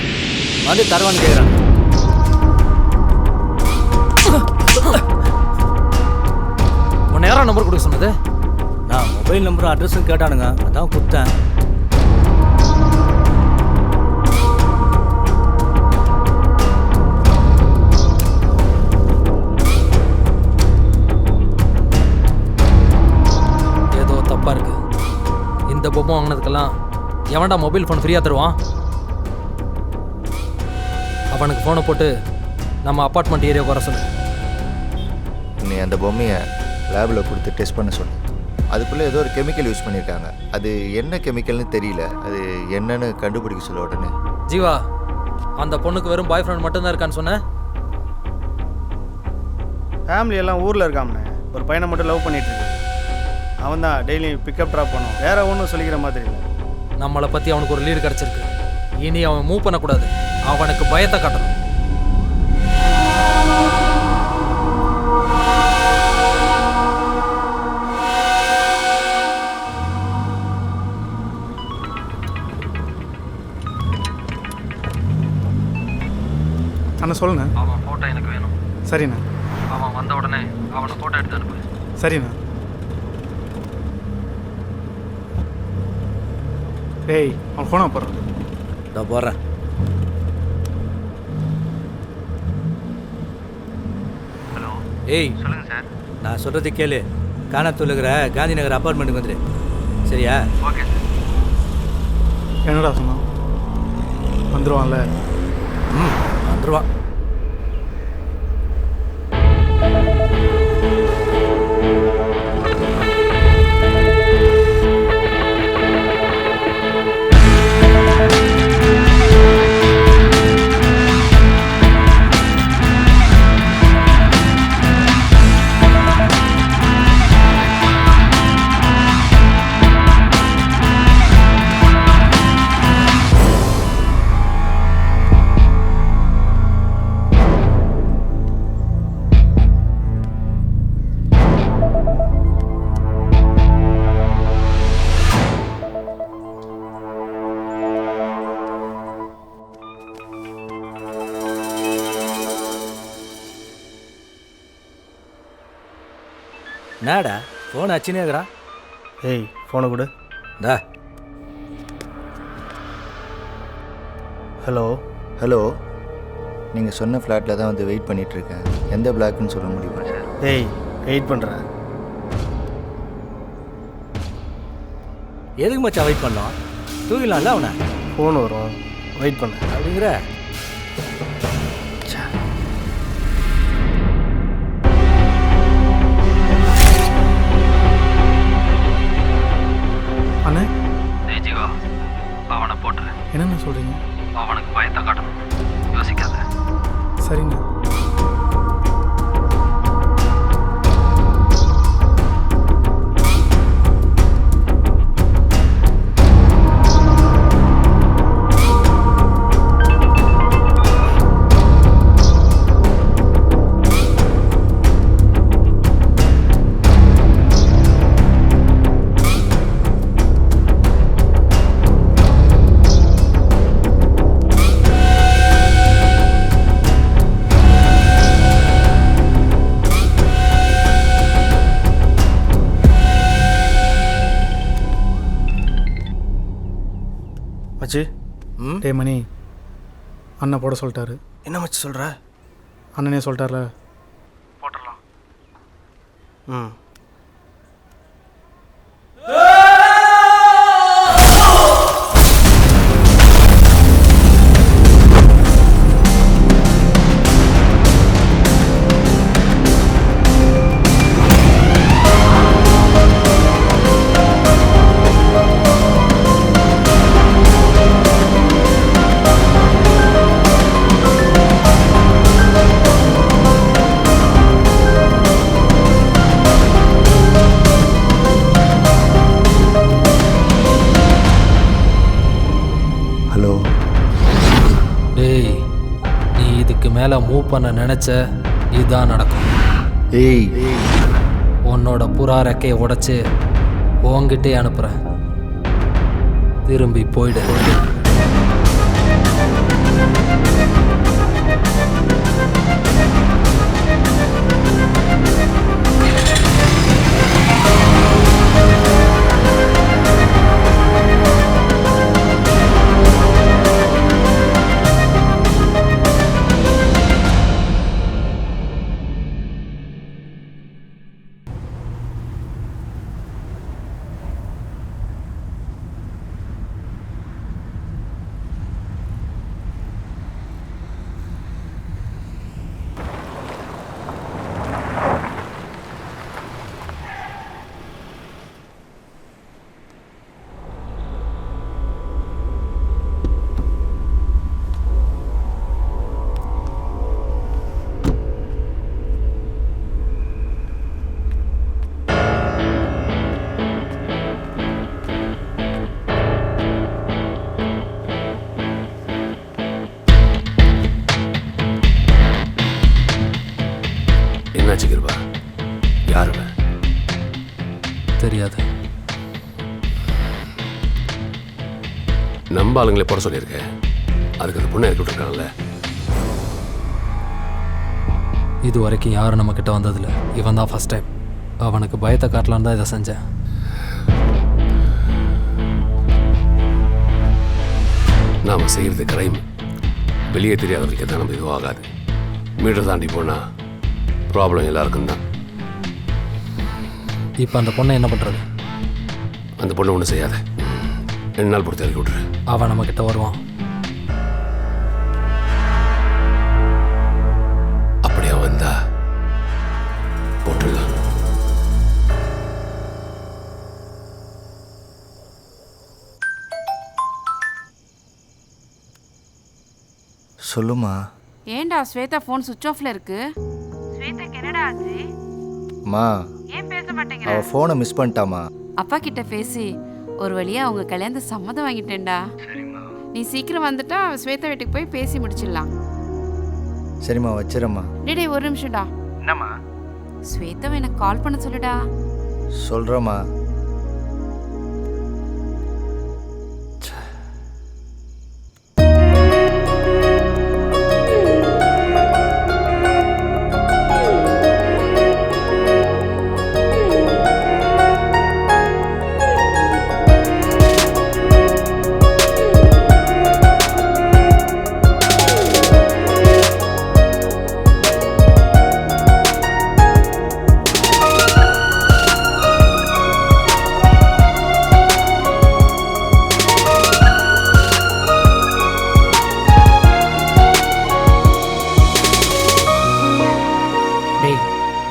வந்து தருவான்னு கேட்குறாங்க. உன்னை யாரா நம்பர் கொடுக்க சொன்னது? நான் மொபைல் நம்பரும் அட்ரஸும் கேட்டானுங்க, அதான் கொடுத்தேன். இந்த பொம்மை வாங்கினதுக்கெல்லாம் எவன்டா மொபைல் ஃபோன் ஃப்ரீயாக தருவான்? அவனுக்கு ஃபோனை போட்டு நம்ம அப்பார்ட்மெண்ட் ஏரியாவுக்கு வர சொல்லு. நீ அந்த பொம்மையை லேபில் கொடுத்து டெஸ்ட் பண்ண சொல்லு. அதுக்குள்ளே ஏதோ ஒரு கெமிக்கல் யூஸ் பண்ணியிருக்காங்க. அது என்ன கெமிக்கல்னு தெரியல. அது என்னன்னு கண்டுபிடிக்க சொல்ல உடனே. ஜீவா, அந்த பொண்ணுக்கு வெறும் பாய் ஃப்ரெண்ட் மட்டும்தான் இருக்கான்னு சொன்னேன். ஃபேமிலி எல்லாம் ஊரில் இருக்காமண்ணே. ஒரு பையனை மட்டும் லவ் பண்ணிட்டு இருக்கு. அவன் தான் டெய்லி பிக்கப் ட்ராப் பண்ணும். வேற ஒன்றும் சொல்லிக்கிற மாதிரி இல்லை. நம்மளை பற்றி அவனுக்கு ஒரு லீடு கிடச்சிருக்கு. இனி அவன் மூவ் பண்ணக்கூடாது. அவனுக்கு பயத்தை காட்டணும். அண்ணா சொல்லுண்ணா. அவன் ஃபோட்டோ எனக்கு வேணும். சரிண்ணா. அவன் வந்த உடனே அவனை ஃபோட்டோ எடுத்து அனுப்பு. சரிண்ணா. டேய், அவன் ஃபோனை போடுறான். நான் போடுறேன். ஹலோ. ஏய் சொல்லுங்கள் சார். நான் சொல்கிறது கேளு. காணத்தூர் இருக்கிற காந்தி நகர் அப்பார்ட்மெண்ட்டுக்கு வந்துடு. சரியா? Okay sir. என்னடா சொன்னான்? வந்துடுவான்ல? வந்துடுவான். என்னடா ஃபோன் அச்சுனே இருக்கிறா? ஏய், ஃபோனை கொடு. டா. ஹலோ. ஹலோ, நீங்கள் சொன்ன ஃப்ளாட்டில் தான் வந்து வெயிட் பண்ணிகிட்ருக்கேன். எந்த பிளாக்னு சொல்ல முடியுமா சார்? ஏய், வெயிட் பண்ணுறேன். எதுக்கு மச்சான் வெயிட் பண்ணோம்? தூங்கிடலாம்ல அவனை. ஃபோன் வரும், வெயிட் பண்ண அப்படிங்கிற. அண்ணே. ஜீவா, அவனை போட்டுரு. என்னென்ன சொல்கிறீங்க? அவனுக்கு பயத்தை காட்டணும். யோசிக்காத. சரிண்ணா. மச்சி. டே மணி, அண்ணன் போட சொல்லிட்டாரு. என்ன மச்சி சொல்கிற? அண்ணனே சொல்லிட்டார்ல. போட்டுடலாம். ம். ஹலோ. டேய், நீ இதுக்கு மேலே மூவ் பண்ண நினச்ச இதுதான் நடக்கும். ஏய், உன்னோட புறா ரெக்கையை உடைச்சு உன்கிட்டே அனுப்புகிறேன். திரும்பி போயிடு. யாரு தெரியாது. நம்ம ஆளுங்களே போட சொல்லியிருக்கேன். அதுக்கு அந்த பொண்ணை இறக்கி விட்டுருக்காங்கல்ல. இது வரைக்கும் யாரும் நம்ம கிட்ட வந்ததில்ல. இவன் தான் ஃபர்ஸ்ட் டைம். அவனுக்கு பயத்தை காட்டலான்னு தான் இதை செஞ்சேன். நாம் செய்கிறது கிரைம். வெளியே தெரியாதவர்களுக்கு எதாவது நம்ம இதுவும் ஆகாது. மீட்டர் தாண்டி போனால் ப்ராப்ளம் எல்லாருக்கும் தான். இப்போ அந்த பொண்ணை என்ன பண்ணுறது? அந்த பொண்ணை ஒன்றும் செய்யாத. 2 நாள் பொறுத்து இறக்கி விட்டுரு. அவன் நம்ம கிட்ட வருவான். அப்படியே வந்தா போட்டுடலாம். சொல்லுமா. ஏன்டா ஸ்வேதா ஃபோன் சுவிட்ச் ஆஃப்ல இருக்கு? ஸ்வேதாக்கு என்னடா ஆச்சு? அம்மா, ஏன் பேச மாட்டேங்கிற? அவ ஃபோனை மிஸ் பண்ணிட்டாமா. அப்பா கிட்ட பேசி ஒரு வழியா அவங்க கல்யாணத்தை சம்மதம் வாங்கிட்டேன்டா. நீ சீக்கிரம் வந்துட்டா ஸ்வேதா வீட்டுக்கு போய் பேசி முடிச்சிடலாம். சரிம்மா, வச்சிரம்மா. டேய் ஒரு நிமிஷம்டா. என்னம்மா? ஸ்வேதாவை எனக்கு கால் பண்ண சொல்லுடா. சொல்கிறேம்மா.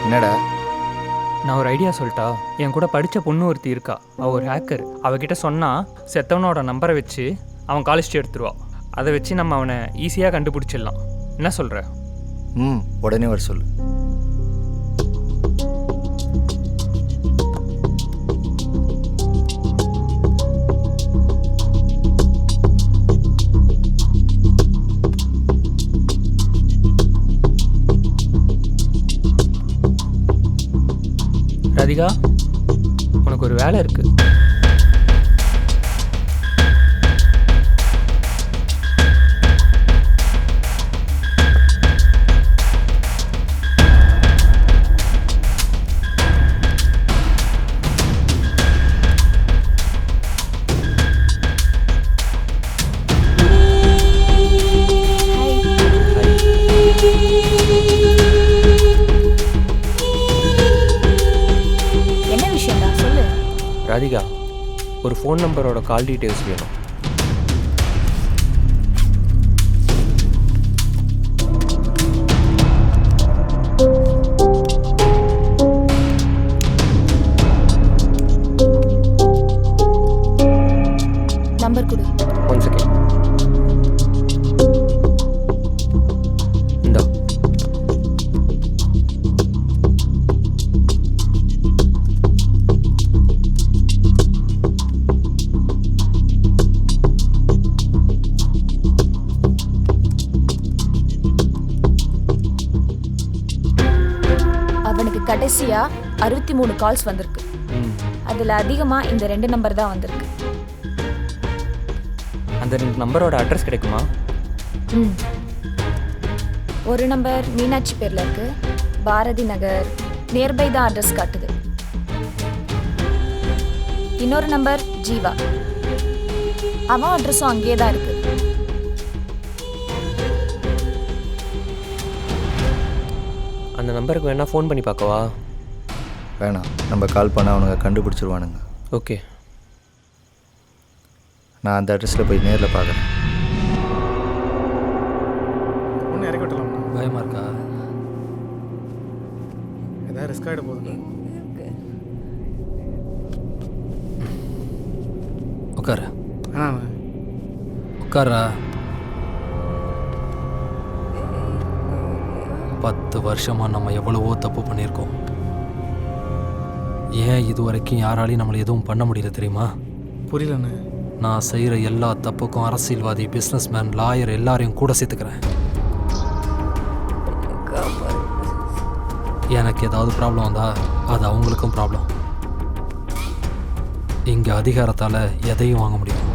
என்னடா? நான் ஒரு ஐடியா சொல்லிட்டா. என் கூட படித்த பொண்ணு ஒருத்தி இருக்கா. அவள் ஒரு ஹேக்கர். அவகிட்ட சொன்னால் செத்தவனோட நம்பரை வச்சு அவன் காலேஜ் எடுத்துருவா. அதை வச்சு நம்ம அவனை ஈஸியாக கண்டுபிடிச்சிடலாம். என்ன சொல்கிற? உடனே வர சொல்லு. ராதிகா, உனக்கு ஒரு வேலை இருக்கு. ராதிகா, ஒரு ஃபோன் நம்பரோட கால் டீட்டெயில்ஸ் வேணும். நம்பர் கொடு. 1 செகண்ட். இந்தா. கடைசியா 63 கால்ஸ் வந்திருக்கு. அதுல அதிகமா இந்த 2 நம்பர் தான் வந்திருக்கு. அந்த 2 நம்பரோட அட்ரஸ் கிடைக்குமா? ஒரு நம்பர் மீனாட்சி பேர்ல இருக்கு. பாரதி நகர் நியர்பை தான் அட்ரஸ் காட்டுது. இன்னொரு நம்பர் ஜீவா. அவன் அட்ரஸும் அங்கேயே தான் இருக்கு. அந்த நம்பருக்கு வேணா ஃபோன் பண்ணி பார்க்கவா? வேணாம், நம்ம கால் பண்ணால் அவனுங்க கண்டுபிடிச்சிருவானுங்க. ஓகே, நான் அந்த அட்ரஸில் போய் நேரில் பார்க்குறேன். ஒன்று இறக்கி விட்டலாம். பயமாக இருக்கா? ஏதாவது ரிஸ்க் ஆகிட போகுது. உட்கார. ஆமாம், உட்காரா. 10 வருஷமாக நம்ம எவ்வளவோ தப்பு பண்ணியிருக்கோம். ஏன் இது வரைக்கும் யாராலையும் நம்மளை எதுவும் பண்ண முடியல தெரியுமா? புரியலண்ணே. நான் செய்கிற எல்லா தப்புக்கும் அரசியல்வாதி, பிஸ்னஸ்மேன், லாயர் எல்லாரையும் கூட சேர்த்துக்கிறேன். எனக்கு ஏதாவது ப்ராப்ளம் வந்தால் அது அவங்களுக்கும் ப்ராப்ளம். இங்கே அதிகாரத்தால் எதையும் வாங்க முடியும்.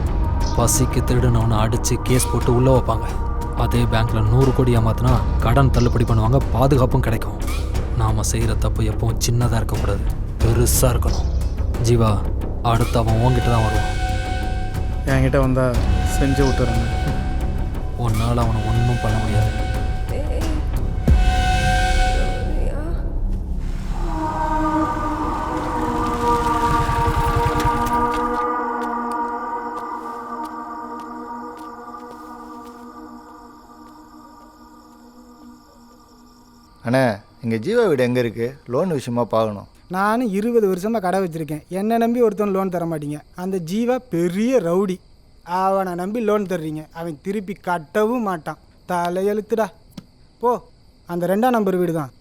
பசிக்கு திருடுனவனை அடித்து கேஸ் போட்டு உள்ளே வைப்பாங்க. அதே பேங்க்கில் 100 கோடி ஏமாத்தினா கடன் தள்ளுபடி பண்ணுவாங்க, பாதுகாப்பும் கிடைக்கும். நாம் செய்கிற தப்பு எப்பவும் சின்னதாக இருக்கக்கூடாது, பெருசாக இருக்கணும். ஜீவா, அடுத்து அவன் உன்கிட்ட தான் வருவான். என்கிட்ட வந்தால் செஞ்சு விட்டுறேன். உன்னால் அவனை ஒன்றும் பண்ண முடியாது. அண்ணா, இங்கே ஜீவா வீடு எங்கே இருக்குது? லோன் விஷயமா பார்க்கணும். நானும் 20 வருஷமாக கடை வச்சுருக்கேன். என்னை நம்பி ஒருத்தன் லோன் தர மாட்டீங்க. அந்த ஜீவா பெரிய ரவுடி. அவனை நம்பி லோன் தர்றீங்க, அவன் திருப்பி கட்டவும் மாட்டான். தலையெழுத்துடா. போ, அந்த 2ஆம் நம்பர் வீடு தான்.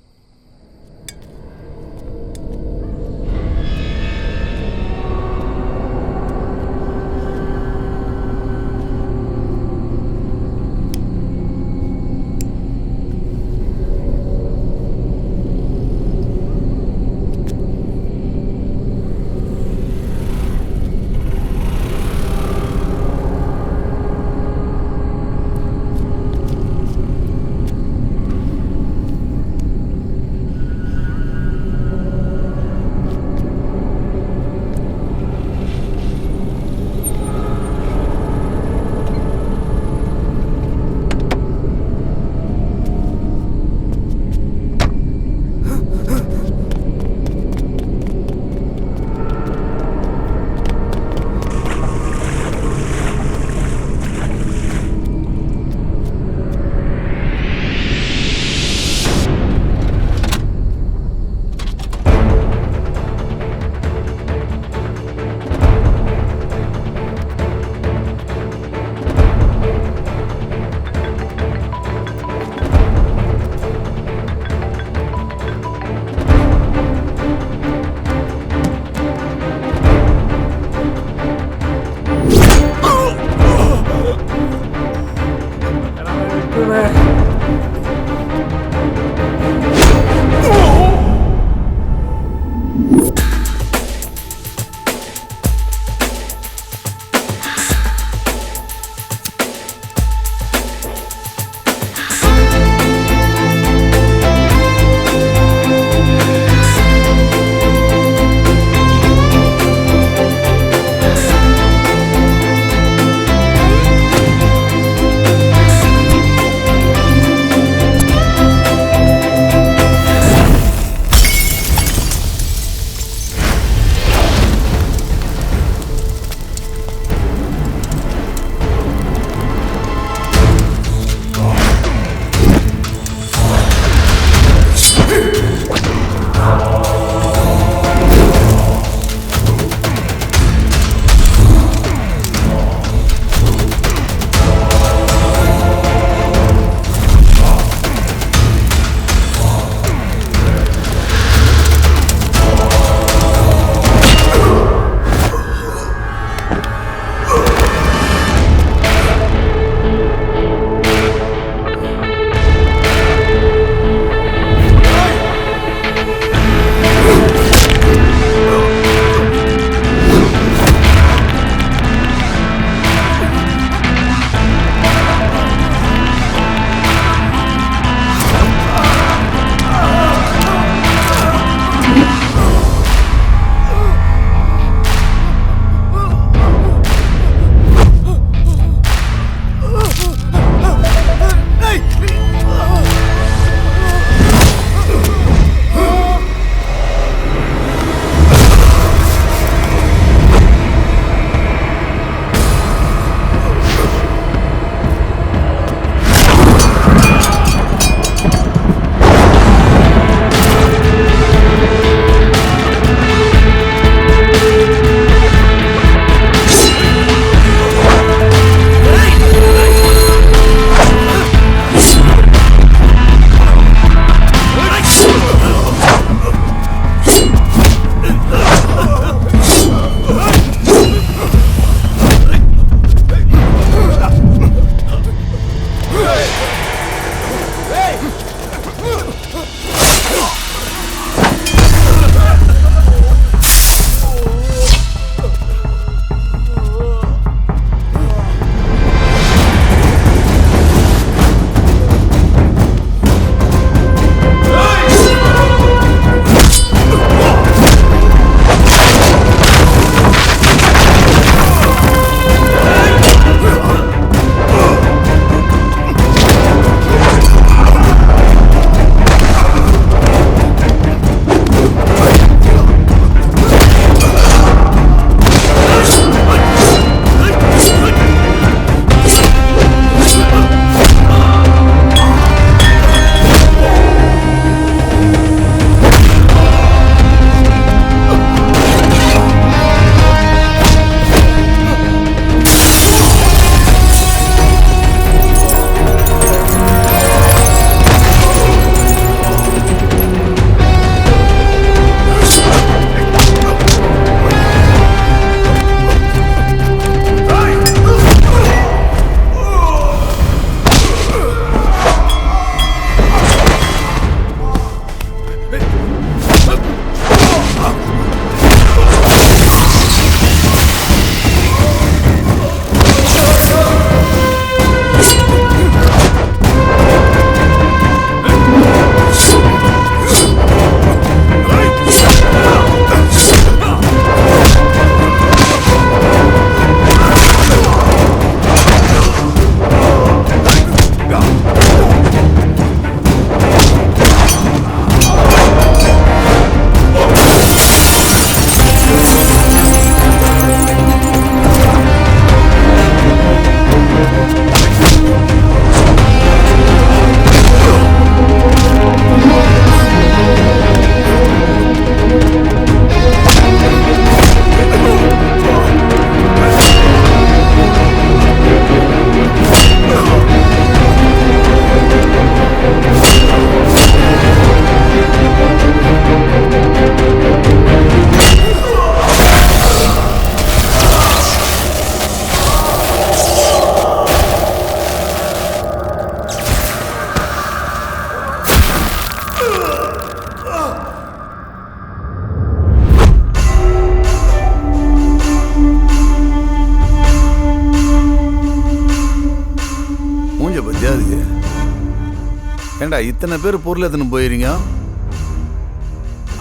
ஏண்டா இத்தனை பேர் பொருள் எத்தனை போயிருங்க?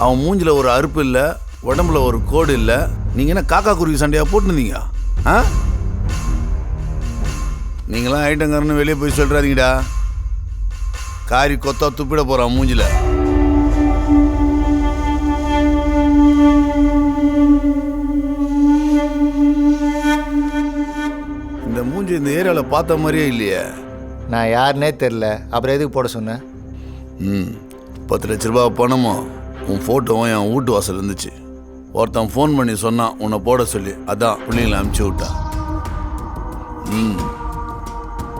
அவன் மூஞ்சில் ஒரு அறுப்பு இல்லை, உடம்புல ஒரு கோடு இல்லை. நீங்கள் என்ன காக்கா குருவி சண்டையாக போட்டுருந்தீங்க? ஆ, நீங்களாம் ஐட்டங்காரன்னு வெளியே போய் சொல்கிறாதீங்கடா. காரி கொத்தா துப்பிட போகிறான் மூஞ்சில். இந்த மூஞ்சி இந்த ஏரியாவில் பார்த்த மாதிரியே இல்லையே. நான் யாருன்னே தெரில, அப்புறம் எதுக்கு போட சொன்னேன்? 10 லட்ச ரூபா பணமும் உன் ஃபோட்டோவும் என் வீட்டு வாசல் இருந்துச்சு. ஒருத்தன் ஃபோன் பண்ணி சொன்னான் உன்னை போட சொல்லி. அதான் பிள்ளைங்களை அனுப்பிச்சி விட்டான்.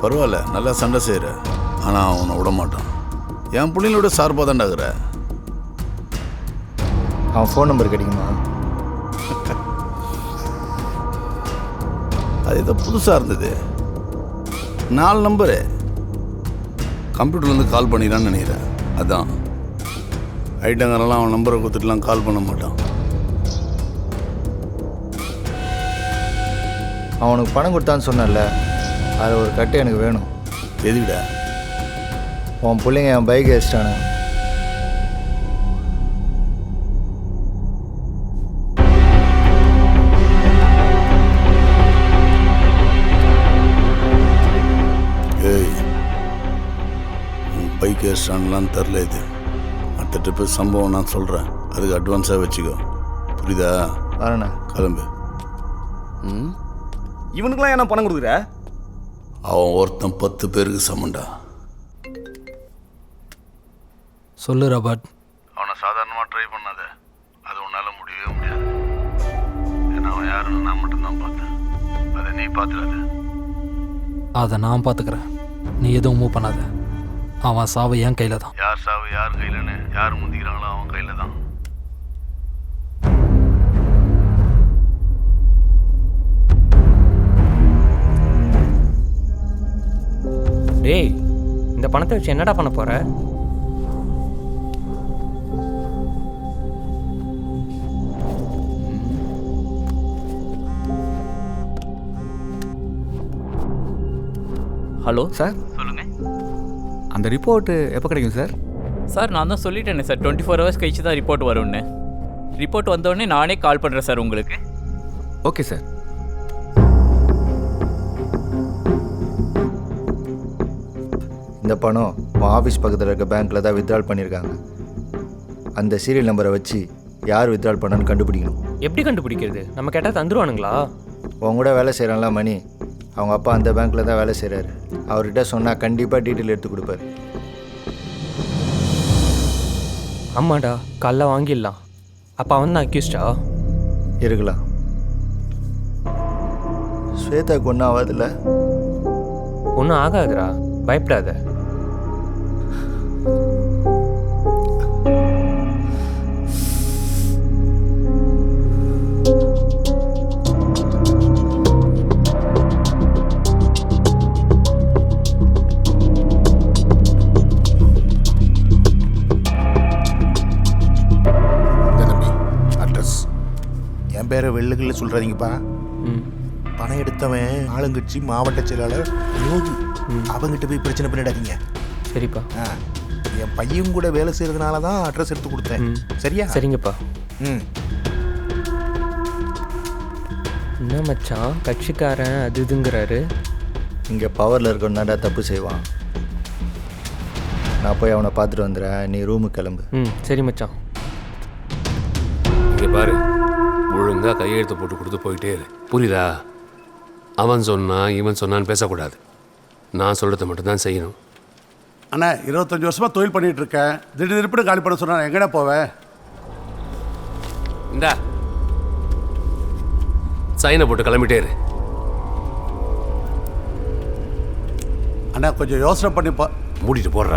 பரவாயில்ல, நல்லா சண்டை செய்கிற. ஆனால் அவனை விட மாட்டான். என் பிள்ளைங்களோட சார்பாக தான்டாகிற. அவன் ஃபோன் நம்பர் கிடைக்குமா? அது ஏதோ புதுசாக இருந்தது. 4 நம்பரு கம்ப்யூட்டர்லேருந்து கால் பண்ணிடான்னு நினைக்கிறேன். அதான் ஐட்டங்காரெல்லாம் அவன் நம்பரை கொடுத்துட்டுலாம் கால் பண்ண மாட்டான். அவனுக்கு பணம் கொடுத்தான்னு சொன்னல, அதில் ஒரு கட்டு எனக்கு வேணும். எதுக்கிட்ட? உன் பிள்ளைங்க என் பைக் வச்சிட்டானு. பைக் ஏஸ்டான்லாம் தெரில. இது அடுத்த ட்ரிப்பு சம்பவம் நான் சொல்கிறேன். அதுக்கு அட்வான்ஸாக வச்சுக்கோ, புரியுதா? வரண்ணா, கிளம்பு. இவனுக்குலாம் என்ன பணம் கொடுக்குற? அவன் ஒருத்தன் 10 பேருக்கு சமண்டா. சொல்லு ராபர்ட். அவனை சாதாரணமாக ட்ரை பண்ணாத. அது உன்னால் முடியவே முடியாது. ஏன்னா அவன் யாருன்னு நான் மட்டும்தான் பார்த்தேன். அதை நீ பார்த்துடாத. அதை நான் பார்த்துக்கிறேன், நீ எதுவும் மூவ் பண்ணாத. அவன் சாவு என் கையில் தான். யார் சாவு யார் கையிலன்னு யார் முந்திக்கிறாங்களோ அவன் கையில் தான். டேய், இந்த பணத்தை வச்சு என்னடா பண்ண போற? ஹலோ சார், சொல்லுங்கள். அந்த ரிப்போர்ட்டு எப்போ கிடைக்கும் சார்? சார், நான் தான் சொல்லிட்டேனே சார், 24 ஹவர்ஸ் கழிச்சு தான் ரிப்போர்ட் வரும்னு. ரிப்போர்ட் வந்தோடனே நானே கால் பண்ணுறேன் சார் உங்களுக்கு. Okay sir. இந்த பணம் உன் ஆஃபீஸ் பக்கத்தில் இருக்க பேங்க்கில் தான் வித்ட்ரால் பண்ணியிருக்காங்க. அந்த சீரியல் நம்பரை வச்சு யார் வித்ட்ரால் பண்ணான்னு கண்டுபிடிக்கணும். எப்படி கண்டுபிடிக்கிறது? நம்ம கேட்டால் தந்துருவானுங்களா? உன் கூட வேலை செய்கிறான்ல மணி, அவங்க அப்பா அந்த பேங்க்கில் தான் வேலை செய்கிறாரு. அவர்கிட்ட சொன்னால் கண்டிப்பாக டீட்டெயில் எடுத்து கொடுப்பாரு. ஆமாடா, காலைல வாங்கிடலாம். அப்போ அவன் தான் அக்யூஸ்டா இருக்கலாம். ஸ்வேதாக்கு ஒன்றும் ஆகாதுல்ல? ஒன்றும் ஆகாதுடா, பயப்படாத. பேரை வெள்ளுகளில் சொல்கிறாதீங்கப்பா. பணம் எடுத்தவன் ஆளுங்கட்சி மாவட்ட செயலாளர் யோகி. அவங்ககிட்ட போய் பிரச்சனை பண்ணிடாதீங்க. சரிப்பா. என் பையன் கூட வேலை செய்யறதுனால தான் அட்ரஸ் எடுத்து கொடுத்தேன். சரியா? சரிங்கப்பா. ம். என்ன மச்சான் கட்சிக்காரன் அது இதுங்கிறாரு. இங்கே பவரில் இருக்கணும்னாடா தப்பு செய்வான். நான் போய் அவனை பார்த்துட்டு வந்துடுறேன், நீ ரூமுக்கு கிளம்பு. சரி மச்சான். இங்கே பாரு, ஒழுங்காக கையெழுத்து போட்டு கொடுத்து போயிட்டே இரு. புரியுதா? அவன் சொன்னான் இவன் சொன்னான்னு பேசக்கூடாது. நான் சொல்கிறத மட்டும்தான் செய்யணும். அண்ணா 25 வருஷமாக தொழில் பண்ணிகிட்டு இருக்கேன். திடீர்னு காலி பண்ண சொன்னா எங்கடா போவேன்? இந்தா சைனை போட்டு கிளம்பிட்டே இரு. அண்ணா கொஞ்சம் யோசனை பண்ணி மூடிட்டு போடுற.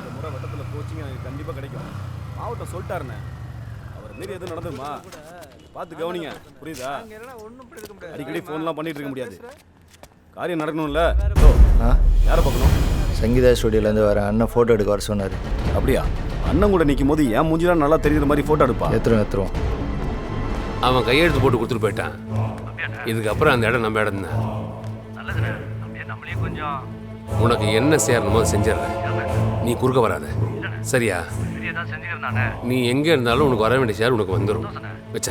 இந்த முறை வட்டத்தில் கோச்சிங் எனக்கு கண்டிப்பாக கிடைக்கும். மாவட்டம் சொல்லிட்டாருண்ணே. அவர் மீறி எதுவும் நடந்துருமா பார்த்து கவனிங்க. புரியுதா? அடிக்கடி ஃபோன்லாம் பண்ணிட்டு இருக்க முடியாது. காரியம் நடக்கணும்ல. யாரை பார்க்கணும்? சங்கீதா ஸ்டுடியோலேருந்து வர அண்ணன் ஃபோட்டோ எடுக்க வர சொன்னார். அப்படியா? அண்ணன் கூட நிற்கும் போது என் மூஞ்சிலாம் நல்லா தெரியுற மாதிரி ஃபோட்டோ எடுப்பா. எடுத்துருவோம். அவன் கையெழுத்து போட்டு கொடுத்துட்டு போயிட்டான். இதுக்கப்புறம் அந்த இடம் நம்ம இடம் தான். உனக்கு என்ன சேரணுமோ அதை செஞ்சிடறேன். நீ குறுக்க வராத. சரியா? நீ எங்கே இருந்தாலும் உனக்கு வர வேண்டிய சேர் உனக்கு வந்துடும். வச்ச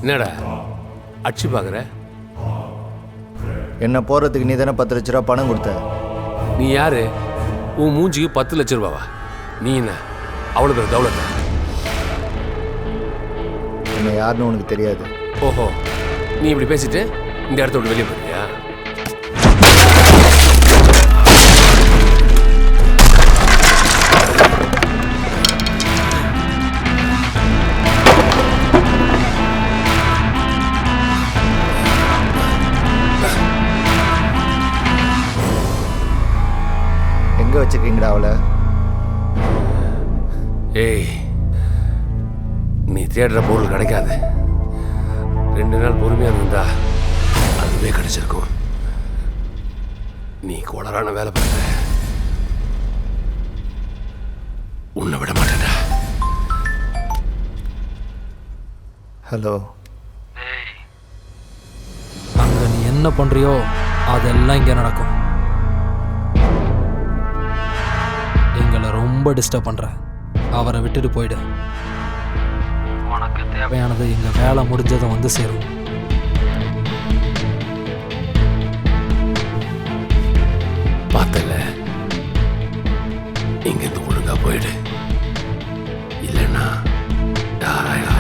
என்னடா அடிச்சு பார்க்குற? என்ன போகிறதுக்கு நீ தானே 10 லட்ச ரூபா பணம் கொடுத்த. நீ யாரு? உன் மூஞ்சிக்கு 10 லட்ச ரூபாவா? நீ என்ன அவ்வளோ பேர் தௌலத்தா? என்ன யாருன்னு உனக்கு தெரியாது. ஓஹோ, நீ இப்படி பேசிட்டு இந்த இடத்த விட்டு வெளியே போறியா? எங்கே வச்சுருக்கீங்கடா அவளை? ஏய், நீ தேடுற பொருள் கிடைக்காது. 2 நாள் பொறுமையாக இருந்தா அதுவே கிடைச்சிருக்கும். நீ கோளரான வேலை பண்ணுற. உன்னை விட மாட்டேன்டா. ஹலோ. அங்கே நீ என்ன பண்ணுறியோ அதெல்லாம் இங்கே நடக்கும். எங்களை ரொம்ப டிஸ்டர்ப் பண்ணுற. அவரை விட்டுட்டு போயிடு. உனக்கு தேவையானது எங்கள் வேலை முடிஞ்சதும் வந்து சேரும். பார்த்தல, இங்கேருந்து ஒழுங்கா போயிடு. இல்லைன்னா யாராயிரம்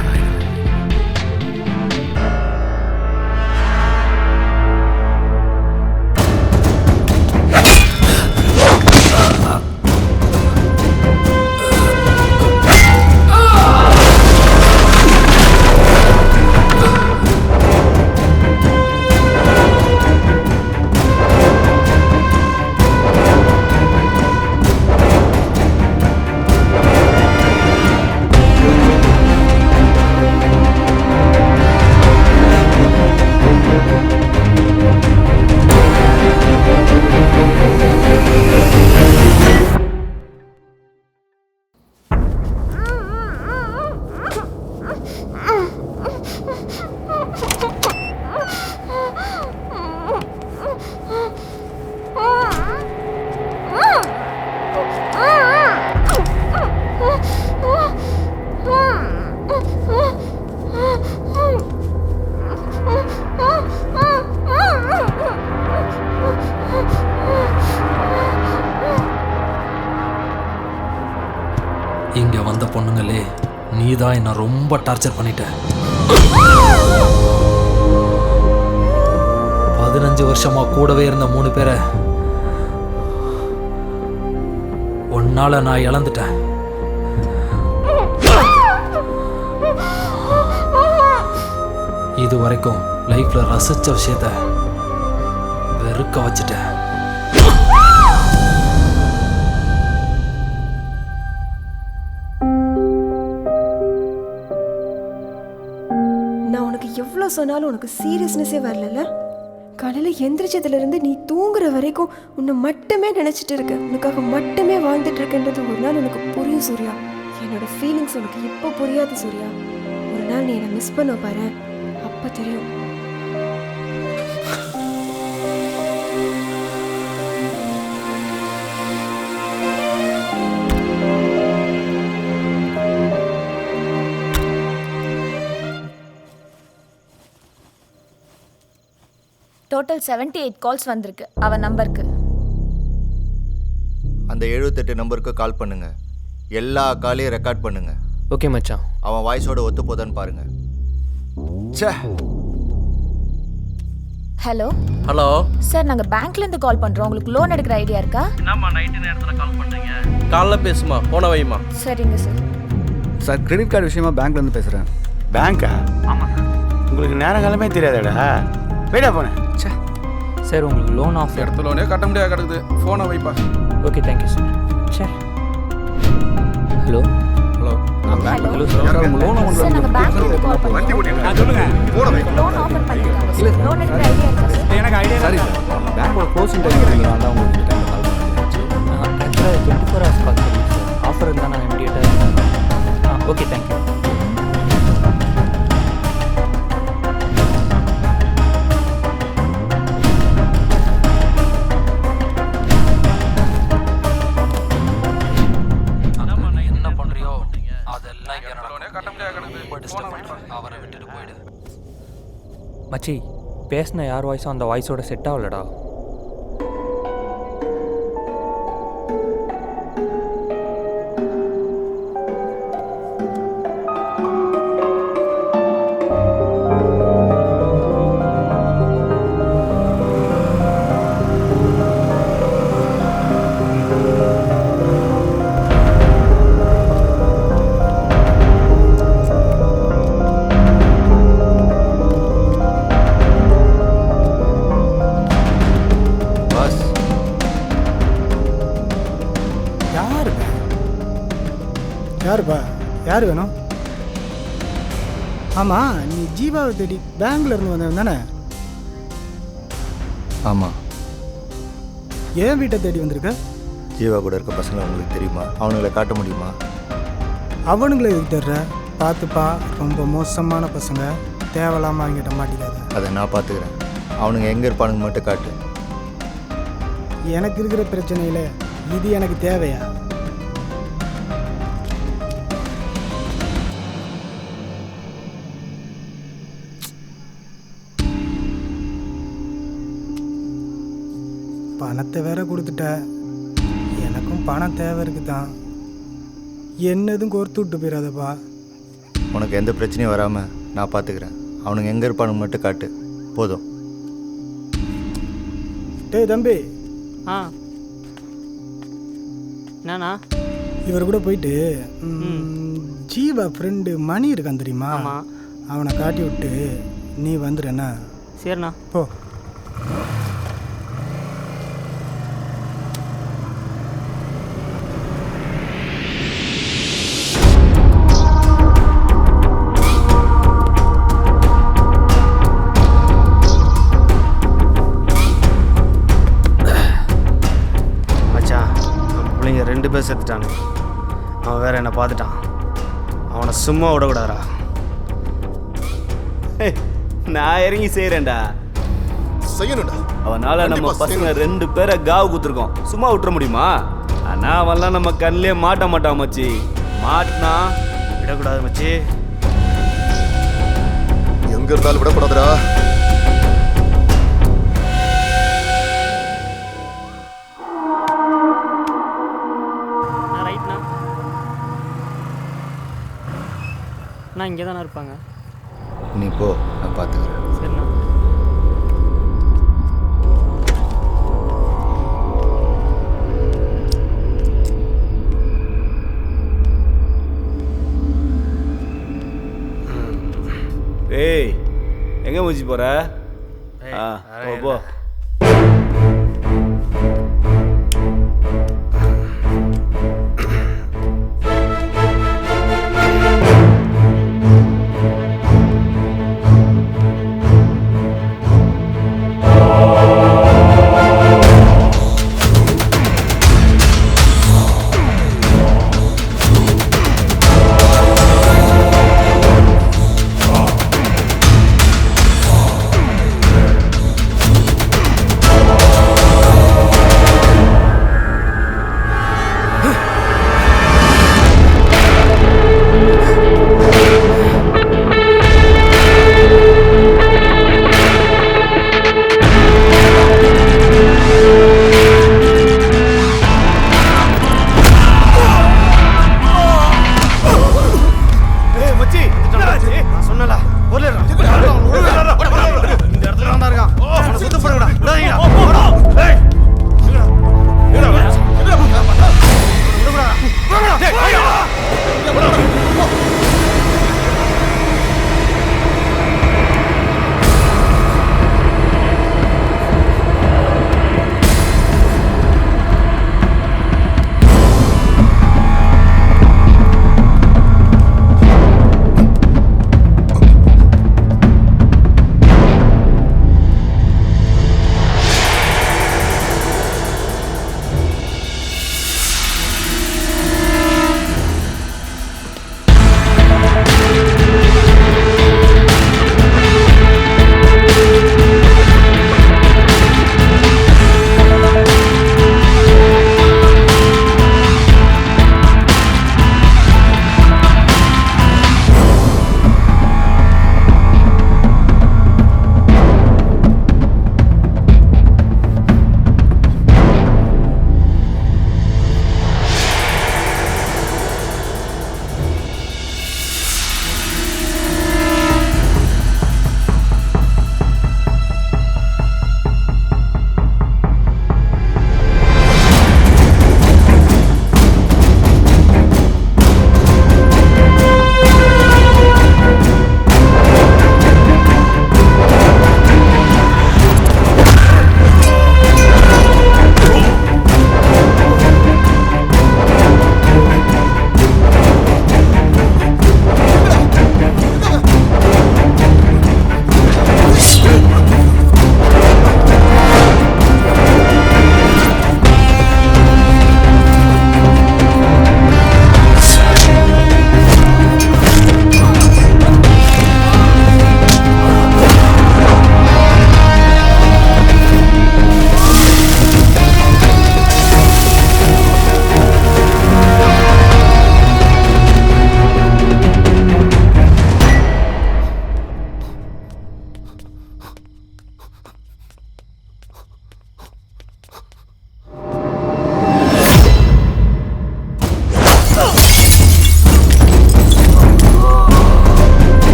இங்கே வந்த பொண்ணுங்களே, நீ தான் என்னை ரொம்ப டார்ச்சர் பண்ணிட்ட. 15 வருஷமா கூடவே இருந்த 3 பேரை உன்னால நான் இழந்துட்டேன். இது வரைக்கும் லைஃப்ல ரசிச்ச விஷயத்த வெறுக்க வச்சுட்டேன். நான் உனக்கு எவ்வளோ சொன்னாலும் உனக்கு சீரியஸ்னஸே வரல. காலையில் எந்திரிச்சதுலேருந்து நீ தூங்குற வரைக்கும் உன்னை மட்டுமே நினச்சிட்டு இருக்க, உனக்காக மட்டுமே வாழ்ந்துட்டு இருக்கன்றது ஒரு நாள் உனக்கு புரியும் சூர்யா. என்னோட ஃபீலிங்ஸ் உனக்கு இப்போ புரியாது சூர்யா. ஒரு நாள் நீ என்னை மிஸ் பண்ண பாரு, அப்போ தெரியும். டோட்டல் 78 கால்ஸ் வந்திருக்கு அவன் நம்பருக்கு. அந்த 78 நம்பருக்கு கால் பண்ணுங்க. எல்லா காலையும் ரெக்கார்ட் பண்ணுங்க. ஓகே மச்சான். அவன் வாய்ஸோட ஒத்து போதான்னு பாருங்க. ச்சே. ஹலோ ஹலோ சார், நாங்கள் பேங்க்லேருந்து கால் பண்ணுறோம். உங்களுக்கு லோன் எடுக்கிற ஐடியா இருக்கா? என்னம்மா நைட்டு நேரத்தில் கால் பண்ணுறீங்க? காலைல பேசுமா, போன வைமா. சரிங்க சார். சார் கிரெடிட் கார்டு விஷயமா பேங்க்லேருந்து பேசுகிறேன். பேங்க்கா? ஆமாம் சார். உங்களுக்கு நேரங்காலமே தெரியாதடா. போய்டா போனேன். சார் உங்களுக்கு லோன் ஆஃபர். இடத்துல லோனே கட்ட முடியாது கிடக்குது. ஃபோனை வைப்பா. Okay thank you sir. Sir hello hello நான் பேங்க். ஹலோ சார் உங்கள் லோன் சார், நாங்கள் பேங்க்லேருந்து கால் பண்ணுறோம். சொல்லுங்கள். ஃபோனை வை. லோன் ஆஃபர் பண்ணிருக்காங்க சார். லோன் எடுக்கிற ஐடியா இருக்கா சார்? எனக்கு ஐடியா சரி சார். பேங்கோட க்ளோசிங் டைம் இருக்குங்களா? அதான் உங்களுக்கு டைம் கால் பண்ணுறேன். ஆக்சுவலாக 24 hours call service sir. Offer இருந்தால் நான் இமீடியட்டாக. Okay thank you. அவரை விட்டுட்டு போயிடு. மச்சி பேசின யார் வாய்ஸும் அந்த வாய்ஸோட செட் ஆகலடா. யாருப்பா? யார் வேணும்? ஆமாம், நீ ஜீவாவை தேடி பேங்க்ல இருந்து வந்தவன் தானே? ஆமாம். ஏன் வீட்டை தேடி வந்திருக்க? ஜீவா கூட இருக்க பசங்களை உங்களுக்கு தெரியுமா? அவனுங்களை காட்ட முடியுமா? அவனுங்களை எதுக்கு தர்ற? பார்த்துப்பா, ரொம்ப மோசமான பசங்க, தேவையில்லாமல் அவங்ககிட்ட மாட்டிக்காத. அதை நான் பார்த்துக்கிறேன். அவனுங்க எங்கே இருப்பானுங்க மட்டும் காட்டு. எனக்கு இருக்கிற பிரச்சனையில் இது எனக்கு தேவையா? பணத்தை வேற கொடுத்துட்ட. எனக்கும் பணம் தேவை இருக்குதான். என்னதும் கோர்த்து விட்டு போயிடாதப்பா. உனக்கு எந்த பிரச்சனையும் வராமல் நான் பார்த்துக்கிறேன். அவனுங்க எங்கே இருப்பானுங்க மட்டும் காட்டு போதும். டேய் தம்பி. என்னண்ணா? இவர் கூட போயிட்டு ஜீவா ஃப்ரெண்டு மணி இருக்கான் தெரியுமா? அவனை காட்டி விட்டு நீ வந்துடுறேண்ணா. சரிண்ணா. போ. பிள்ளைங்க 2 பேர் செத்துட்டானு. அவன் வேற என்னை பார்த்துட்டான். அவனை சும்மா விடக்கூடாதா? நான் இறங்கி செய்கிறேன்டா. செய்யணும்டா. அவனால நம்ம பசங்க 2 பேரை காவு குத்துருக்கோம். சும்மா விட்டுற முடியுமா? ஆனா அவன்லாம் நம்ம கண்ணிலே மாட்ட மாட்டான் மச்சி. மாட்டினா விடக்கூடாது மச்சி. எங்க இருந்தாலும் விடக்கூடாதுடா. நான் இங்கே தானே இருப்பாங்க. நீ போ, நான் பார்த்துக்கிறேன். சரிண்ணா. ஏய் எங்கே முடிச்சு போகிற? போ.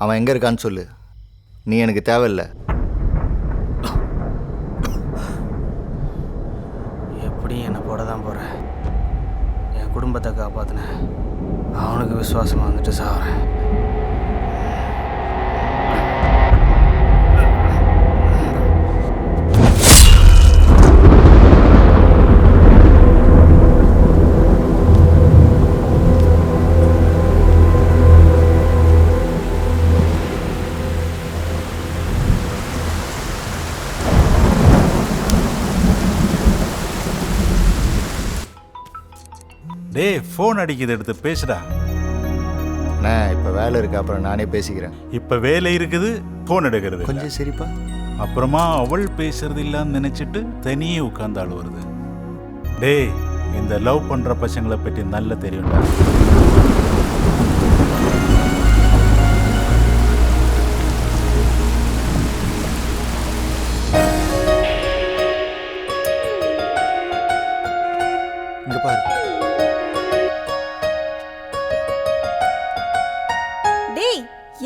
அவன் எங்கே இருக்கான்னு சொல்லு. நீ எனக்கு தேவையில்லை. எப்படியும் என்னை போட தான் போகிறேன். என் குடும்பத்தை காப்பாற்றினேன். அவனுக்கு விசுவாசமாக வந்துட்டு சாகிறேன். டேய் ஃபோன் அடிக்குது, எடுத்து பேசுடா. நான் இப்போ வேலை இருக்கு, அப்புறம் நானே பேசிக்கிறேன். இப்போ வேலை இருக்குது, ஃபோன் எடுக்கிறது கொஞ்சம் சரிப்பா. அப்புறமா அவள் பேசுறது இல்லைன்னு நினச்சிட்டு தனியே உட்காந்து ஆள் வருது. டேய் இந்த லவ் பண்ணுற பசங்களை பற்றி நல்லா தெரியும்டா. இங்கே பாரு. டேய்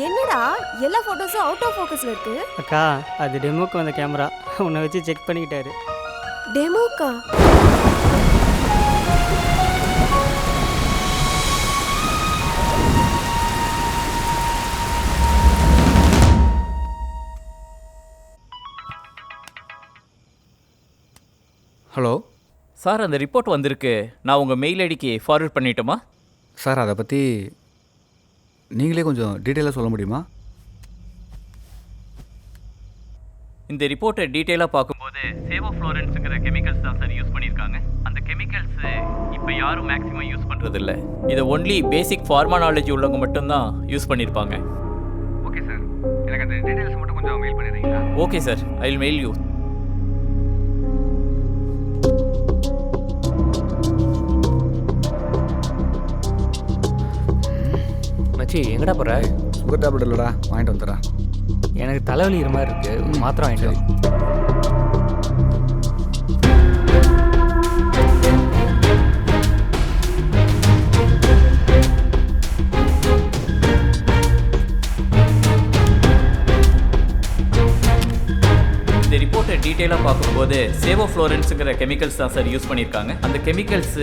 என்னடா எல்லா ஃபோட்டோஸும் அவுட் ஆஃப் ஃபோக்கஸில் இருக்கு. அக்கா அது டெமோக்கு வந்த கேமரா, உன்னை வச்சு செக் பண்ணிக்கிட்டாரு. டெமோக்கா? ஹலோ சார், அந்த ரிப்போர்ட் வந்திருக்கு. நான் உங்கள் மெயில் ஐடிக்கு ஃபார்வர்ட் பண்ணிட்டோமா? சார் அதை பற்றி நீங்களே கொஞ்சம் டீட்டெயிலாக சொல்ல முடியுமா? இந்த ரிப்போர்ட்டை டீட்டெயிலாக பார்க்கும்போது சேவோஃப்ளோரன்ஸுங்கிற கெமிக்கல்ஸ் தான் சார் யூஸ் பண்ணியிருக்காங்க. அந்த கெமிக்கல்ஸ் இப்போ யாரும் மேக்ஸிமம் யூஸ் பண்ணுறதில்ல. இதை ஒன்லி பேசிக் ஃபார்மா நாலேஜ் உள்ளவங்க மட்டும்தான் யூஸ் பண்ணியிருப்பாங்க. ஓகே சார், எனக்கு அந்த டீட்டெயில்ஸ் மட்டும் கொஞ்சம் மெயில் பண்ணிடுறீங்களா? Okay sir, I will mail you. மச்சி எங்கடா போகிற? சுகர் டேப்லெட் இல்லைடா, வாங்கிட்டு வந்துடுறேன். எனக்கு தலைவலிக்கிற மாதிரி இருக்குது, ஒரு மாத்திரை வாங்கிட்டு வா. இந்த ரிப்போர்ட்டை டீட்டெயிலாக பார்க்கும்போது சேவோஃப்ளோரன்ஸுங்கிற கெமிக்கல்ஸ் தான் சார் யூஸ் பண்ணியிருக்காங்க. அந்த கெமிக்கல்ஸ்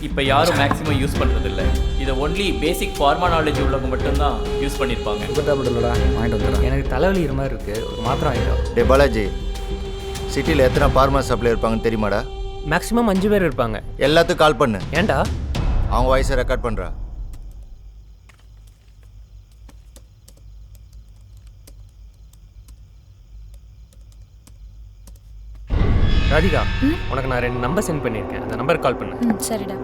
இப்போ யாரும் மேக்ஸிமம் யூஸ் பண்ணுறதில்ல. இதை ஒன்லி பேசிக் ஃபார்மா நாலேஜ் உள்ளவங்க மட்டும்தான் யூஸ் பண்ணியிருப்பாங்க. சுகர் டேப்லெட் இல்லைடா, வாங்கிட்டு வந்துடுறேன். எனக்கு தலைவலிக்கிற மாதிரி இருக்குது, ஒரு மாத்திரை வாங்கிட்டு வா. டே பாலாஜி, சிட்டியில் எத்தனை ஃபார்மா சப்ளை இருப்பாங்கன்னு தெரியுமாடா? மேக்ஸிமம் 5 பேர் இருப்பாங்க. எல்லாத்துக்கும் கால் பண்ணு. ஏன்டா? அவங்க வாய்ஸை ரெக்கார்ட் பண்ணுறா. ராதிகா, உனக்கு நான் 2 நம்பர் சென்ட் பண்ணியிருக்கேன், அந்த நம்பருக்கு கால் பண்ணு. சரிடா.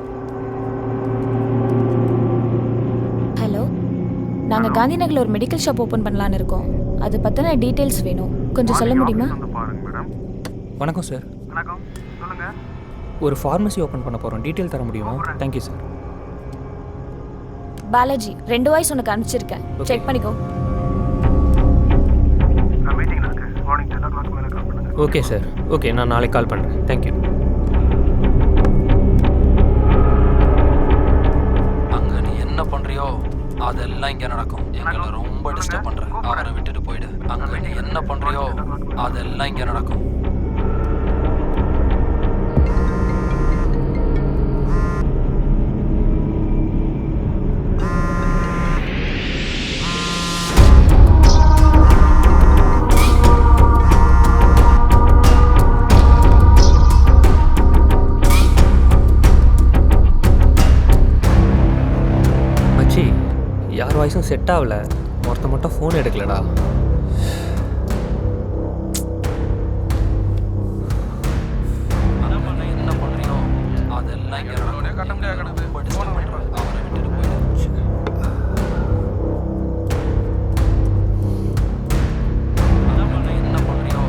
ஹலோ, நாங்கள் காந்தி நகரில் ஒரு மெடிக்கல் ஷாப் ஓப்பன் பண்ணலான்னு இருக்கோம். அது பற்றின டீட்டெயில்ஸ் வேணும், கொஞ்சம் சொல்ல முடியுமா? வணக்கம் சார். வணக்கம், சொல்லுங்க. ஒரு ஃபார்மசி ஓப்பன் பண்ண போகிறோம், டீட்டெயில் தர முடியுமா? Thank you sir. பாலாஜி 2 வாய்ஸ் உனக்கு அனுப்பிச்சிருக்கேன், செக் பண்ணிக்கோ. நான் மீட்டிங்கில் இருக்கேன், மார்னிங் 10 o'clock மேலே கால் பண்ணுங்க. ஓகே சார், ஓகே, நான் நாளைக்கு கால் பண்ணுறேன். தேங்க்யூ. அங்கே நீ என்ன பண்ணுறியோ அதெல்லாம் இங்கே நடக்கும். எங்களை ரொம்ப டிஸ்டர்ப் பண்ணுற, அவரை விட்டுட்டு போயிடு. அங்கே நீ என்ன பண்ணுறியோ அதெல்லாம் இங்கே நடக்கும். யார் வாய்ஸும் செட் ஆகல, ஒருத்த மட்டும் ஃபோன் எடுக்கலடா. என்ன பண்ணுறியோ அதெல்லாம் இங்கே கட்ட முடியாது. அவரை விட்டுட்டு போயிடுச்சு. என்ன பண்ணுறியோ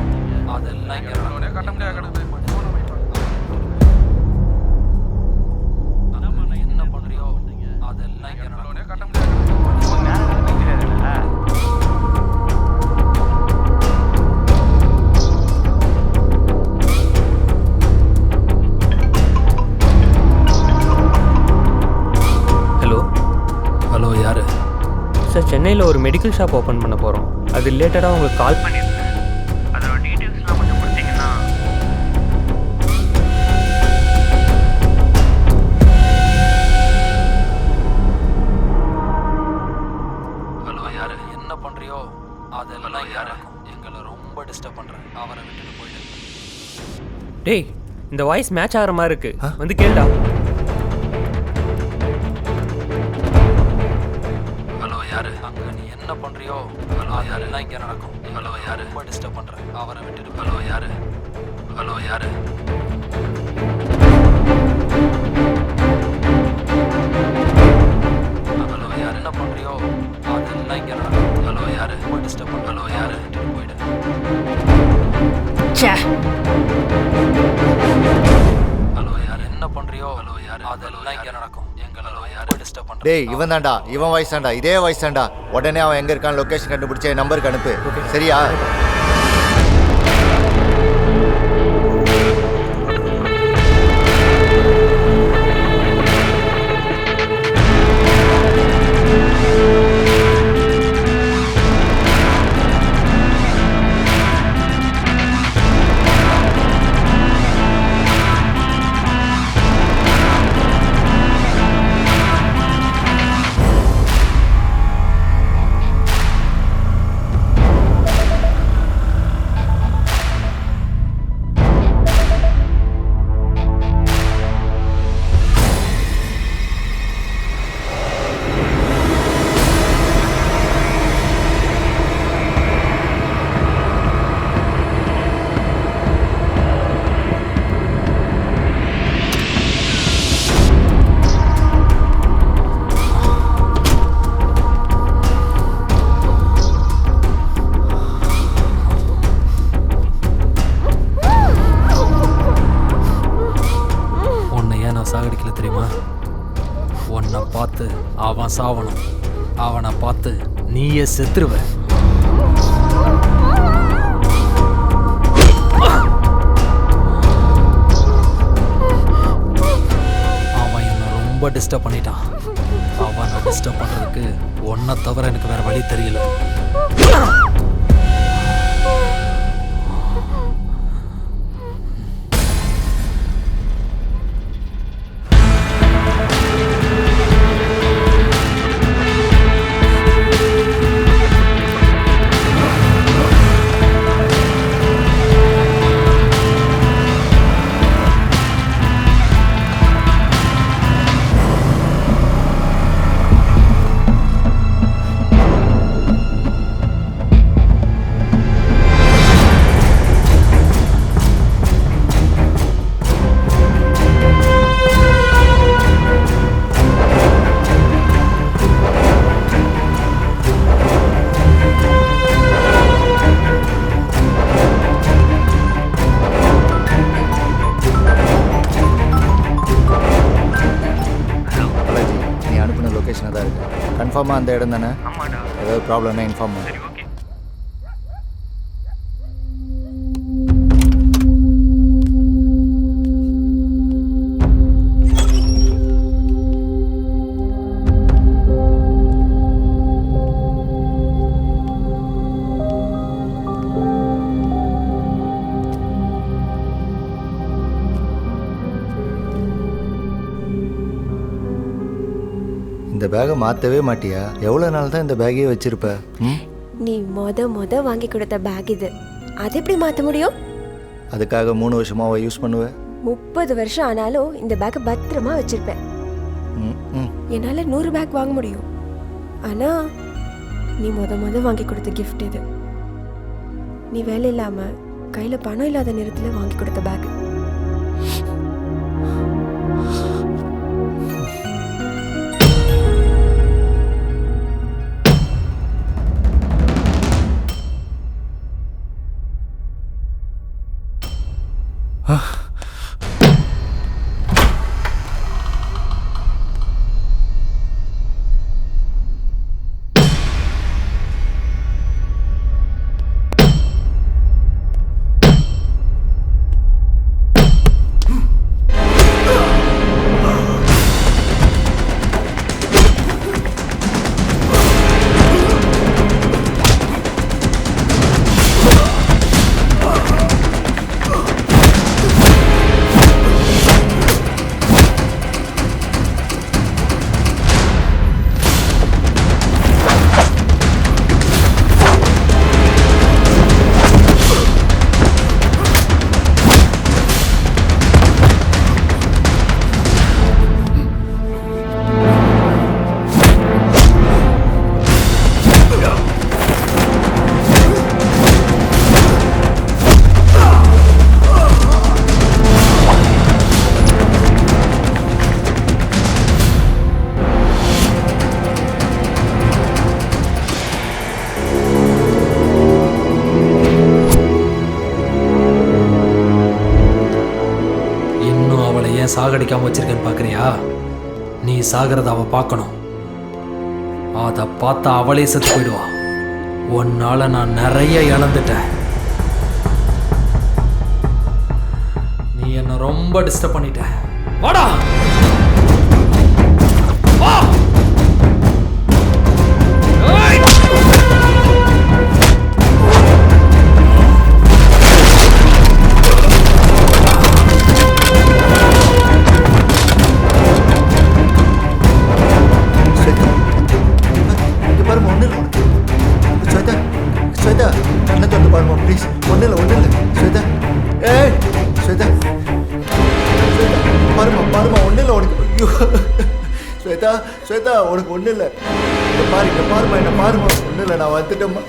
அதெல்லாம் இங்கே கட்ட முடியாது. என்ன பண்ணுறியோ அதெல்லாம் இங்கே கட்ட முடியாது. ஹலோ, யார் சார்? சென்னை சென்னையில் ஒரு மெடிக்கல் ஷாப் ஓப்பன் பண்ண போகிறோம். அது ரிலேட்டடாக உங்களுக்கு கால் பண்ணியிருந்தேன். அதோட டீட்டெயில்ஸ்லாம் கொஞ்சம் கொடுத்தீங்கன்னா. ஹலோ யார் என்ன பண்ணுறியோ அதெல்லாம் யாருக்கும் எங்களை ரொம்ப டிஸ்டர்ப் பண்ணுறேன். அவரை விட்டுட்டு போயிடு. டேய், இந்த வாய்ஸ் மேட்ச் ஆகிற மாதிரி இருக்கு. வந்து கேளுடா. ஹலோ யார் அங்கே நீ என்ன பண்ணுறியோ ஹலோ யாரெல்லாம் இங்கே நடக்கும். ஹலோ யார் ரொம்ப டிஸ்டர்ப் பண்ணுறேன். அவரை விட்டுட்டு. ஹலோ யார் ஹலோ யார் ஹலோ யார் என்ன பண்ணுறியோ அதெல்லாம் இங்கே நடக்கும். ஹலோ யார் ரொம்ப டிஸ்டர்ப் பண்ண. ஹலோ யார் விட்டுட்டு போயிடு. ஹலோ யார் என்ன பண்ணுறியோ ஹலோ யார் அதெல்லாம் இங்கே நடக்கும். எங்களை யார் டிஸ்டர்ப் பண்ணுற. டேய் இவன் தான்டா, இவன் வாய்ஸ் தான்டா, இதே வாய்ஸ் தான்டா. உடனே அவன் எங்கே இருக்கான்னு லொக்கேஷன் கண்டுபிடிச்சி என் நம்பருக்கு அனுப்பு. சரியா? சாகடிக்கல தெரியுமா? உன்னை பார்த்து அவன் சாவணும், அவனை பார்த்து நீயே செத்துருவ. அவன் என்னை ரொம்ப டிஸ்டர்ப் பண்ணிட்டான். அவனை டிஸ்டர்ப் பண்ணுறதுக்கு ஒன்றை தவிர எனக்கு வேற வழி தெரியல. கன்ஃபார்மாக அந்த இடம் தானே? ஏதாவது ப்ராப்ளம்னா இன்ஃபார்ம் பண்ணு. இந்த பேகை மாற்றவே மாட்டியா? எவ்வளோ நாள் தான் இந்த பேக்கையே வச்சிருப்ப? நீ மொத வாங்கி கொடுத்த பேக் இது, அது எப்படி மாற்ற முடியும்? அதுக்காக 3 வருஷமாக யூஸ் பண்ணுவேன். 30 வருஷம் ஆனாலும் இந்த பேக்கை பத்திரமா வச்சிருப்பேன். என்னால் 100 பேக் வாங்க முடியும். ஆனால் நீ மொத வாங்கி கொடுத்த கிஃப்ட் இது. நீ வேலை இல்லாமல் கையில் பணம் இல்லாத நேரத்தில் வாங்கி கொடுத்த பேக். ஏன் சாகடிக்காமல் வச்சிருக்கேன்னு பார்க்குறியா? நீ சாகிறத அவள் பார்க்கணும். அதை பார்த்தா அவளே செத்து போயிடுவா. உன்னால நான் நிறைய இழந்துட்டேன். நீ என்னை ரொம்ப டிஸ்டர்ப் பண்ணிட்ட. வாடா வா. ஸ்வேதா, உனக்கு ஒன்றும் இல்லை. பாருமா, என்ன பாருமா, ஒன்றும் இல்லை, நான் வந்துட்டேம்மா.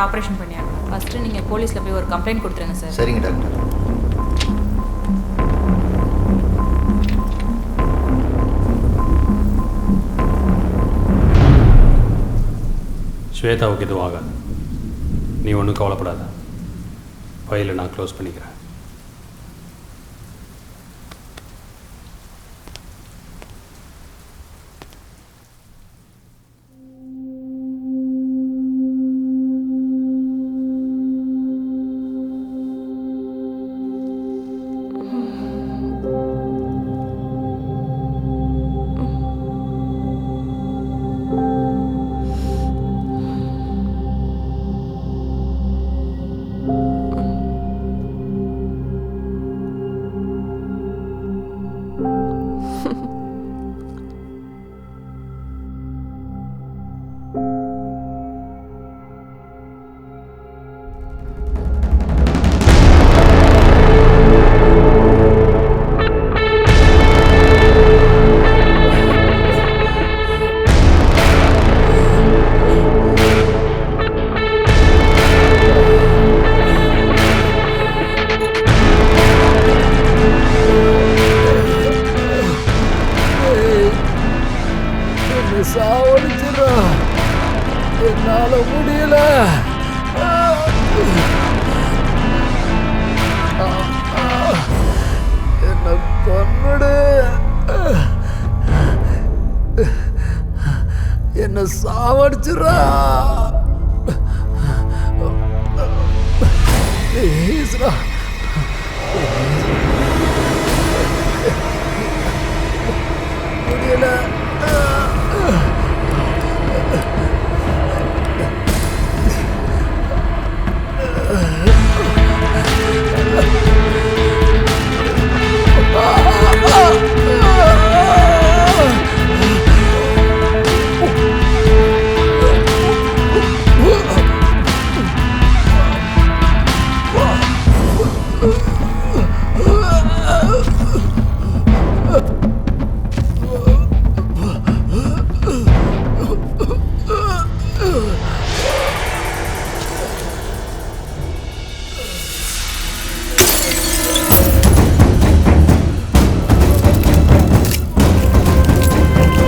ஆப்ரேஷன் பண்ணியாங்க. ஃபஸ்ட்டு நீங்கள் போலீஸில் போய் ஒரு கம்ப்ளைண்ட் கொடுத்துருங்க சார். சரிங்க டாக்டர். ஸ்வேதாவுக்கு எதுவும் ஆகாது. நீ ஒன்றும் கவலைப்படாத. ஃபைலை நான் க்ளோஸ் பண்ணிக்கிறேன். சாவடிச்சுரா ப்ளீஸ்ரா முடியல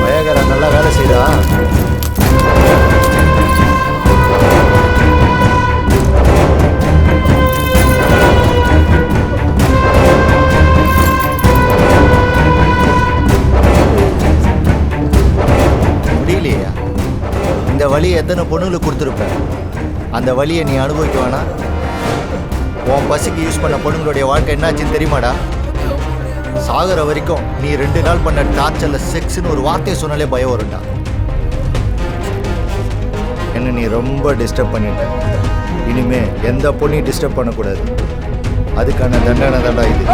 வயகரா நல்லா வேலை செய்தா முடியலையா? இந்த வழியை எத்தனை பொண்ணுங்களுக்கு கொடுத்துருப்ப? அந்த வழியை நீ அனுபவிக்க வேணா? உன் பசிக்கு யூஸ் பண்ண பொண்ணுங்களுடைய வாழ்க்கை என்னாச்சுன்னு தெரியுமாடா? சாகிற வரைக்கும் நீ 2 நாள் பண்ண டார்ச்சர்ல செக்ஸ்னு ஒரு வார்த்தையை சொன்னாலே பயம் வரும்டா. என்ன நீ ரொம்ப டிஸ்டர்ப் பண்ணிட்ட. இனிமே எந்த பொண்ணையும் டிஸ்டர்ப் பண்ணக்கூடாது. அதுக்கான தண்டனை தான்டா இது.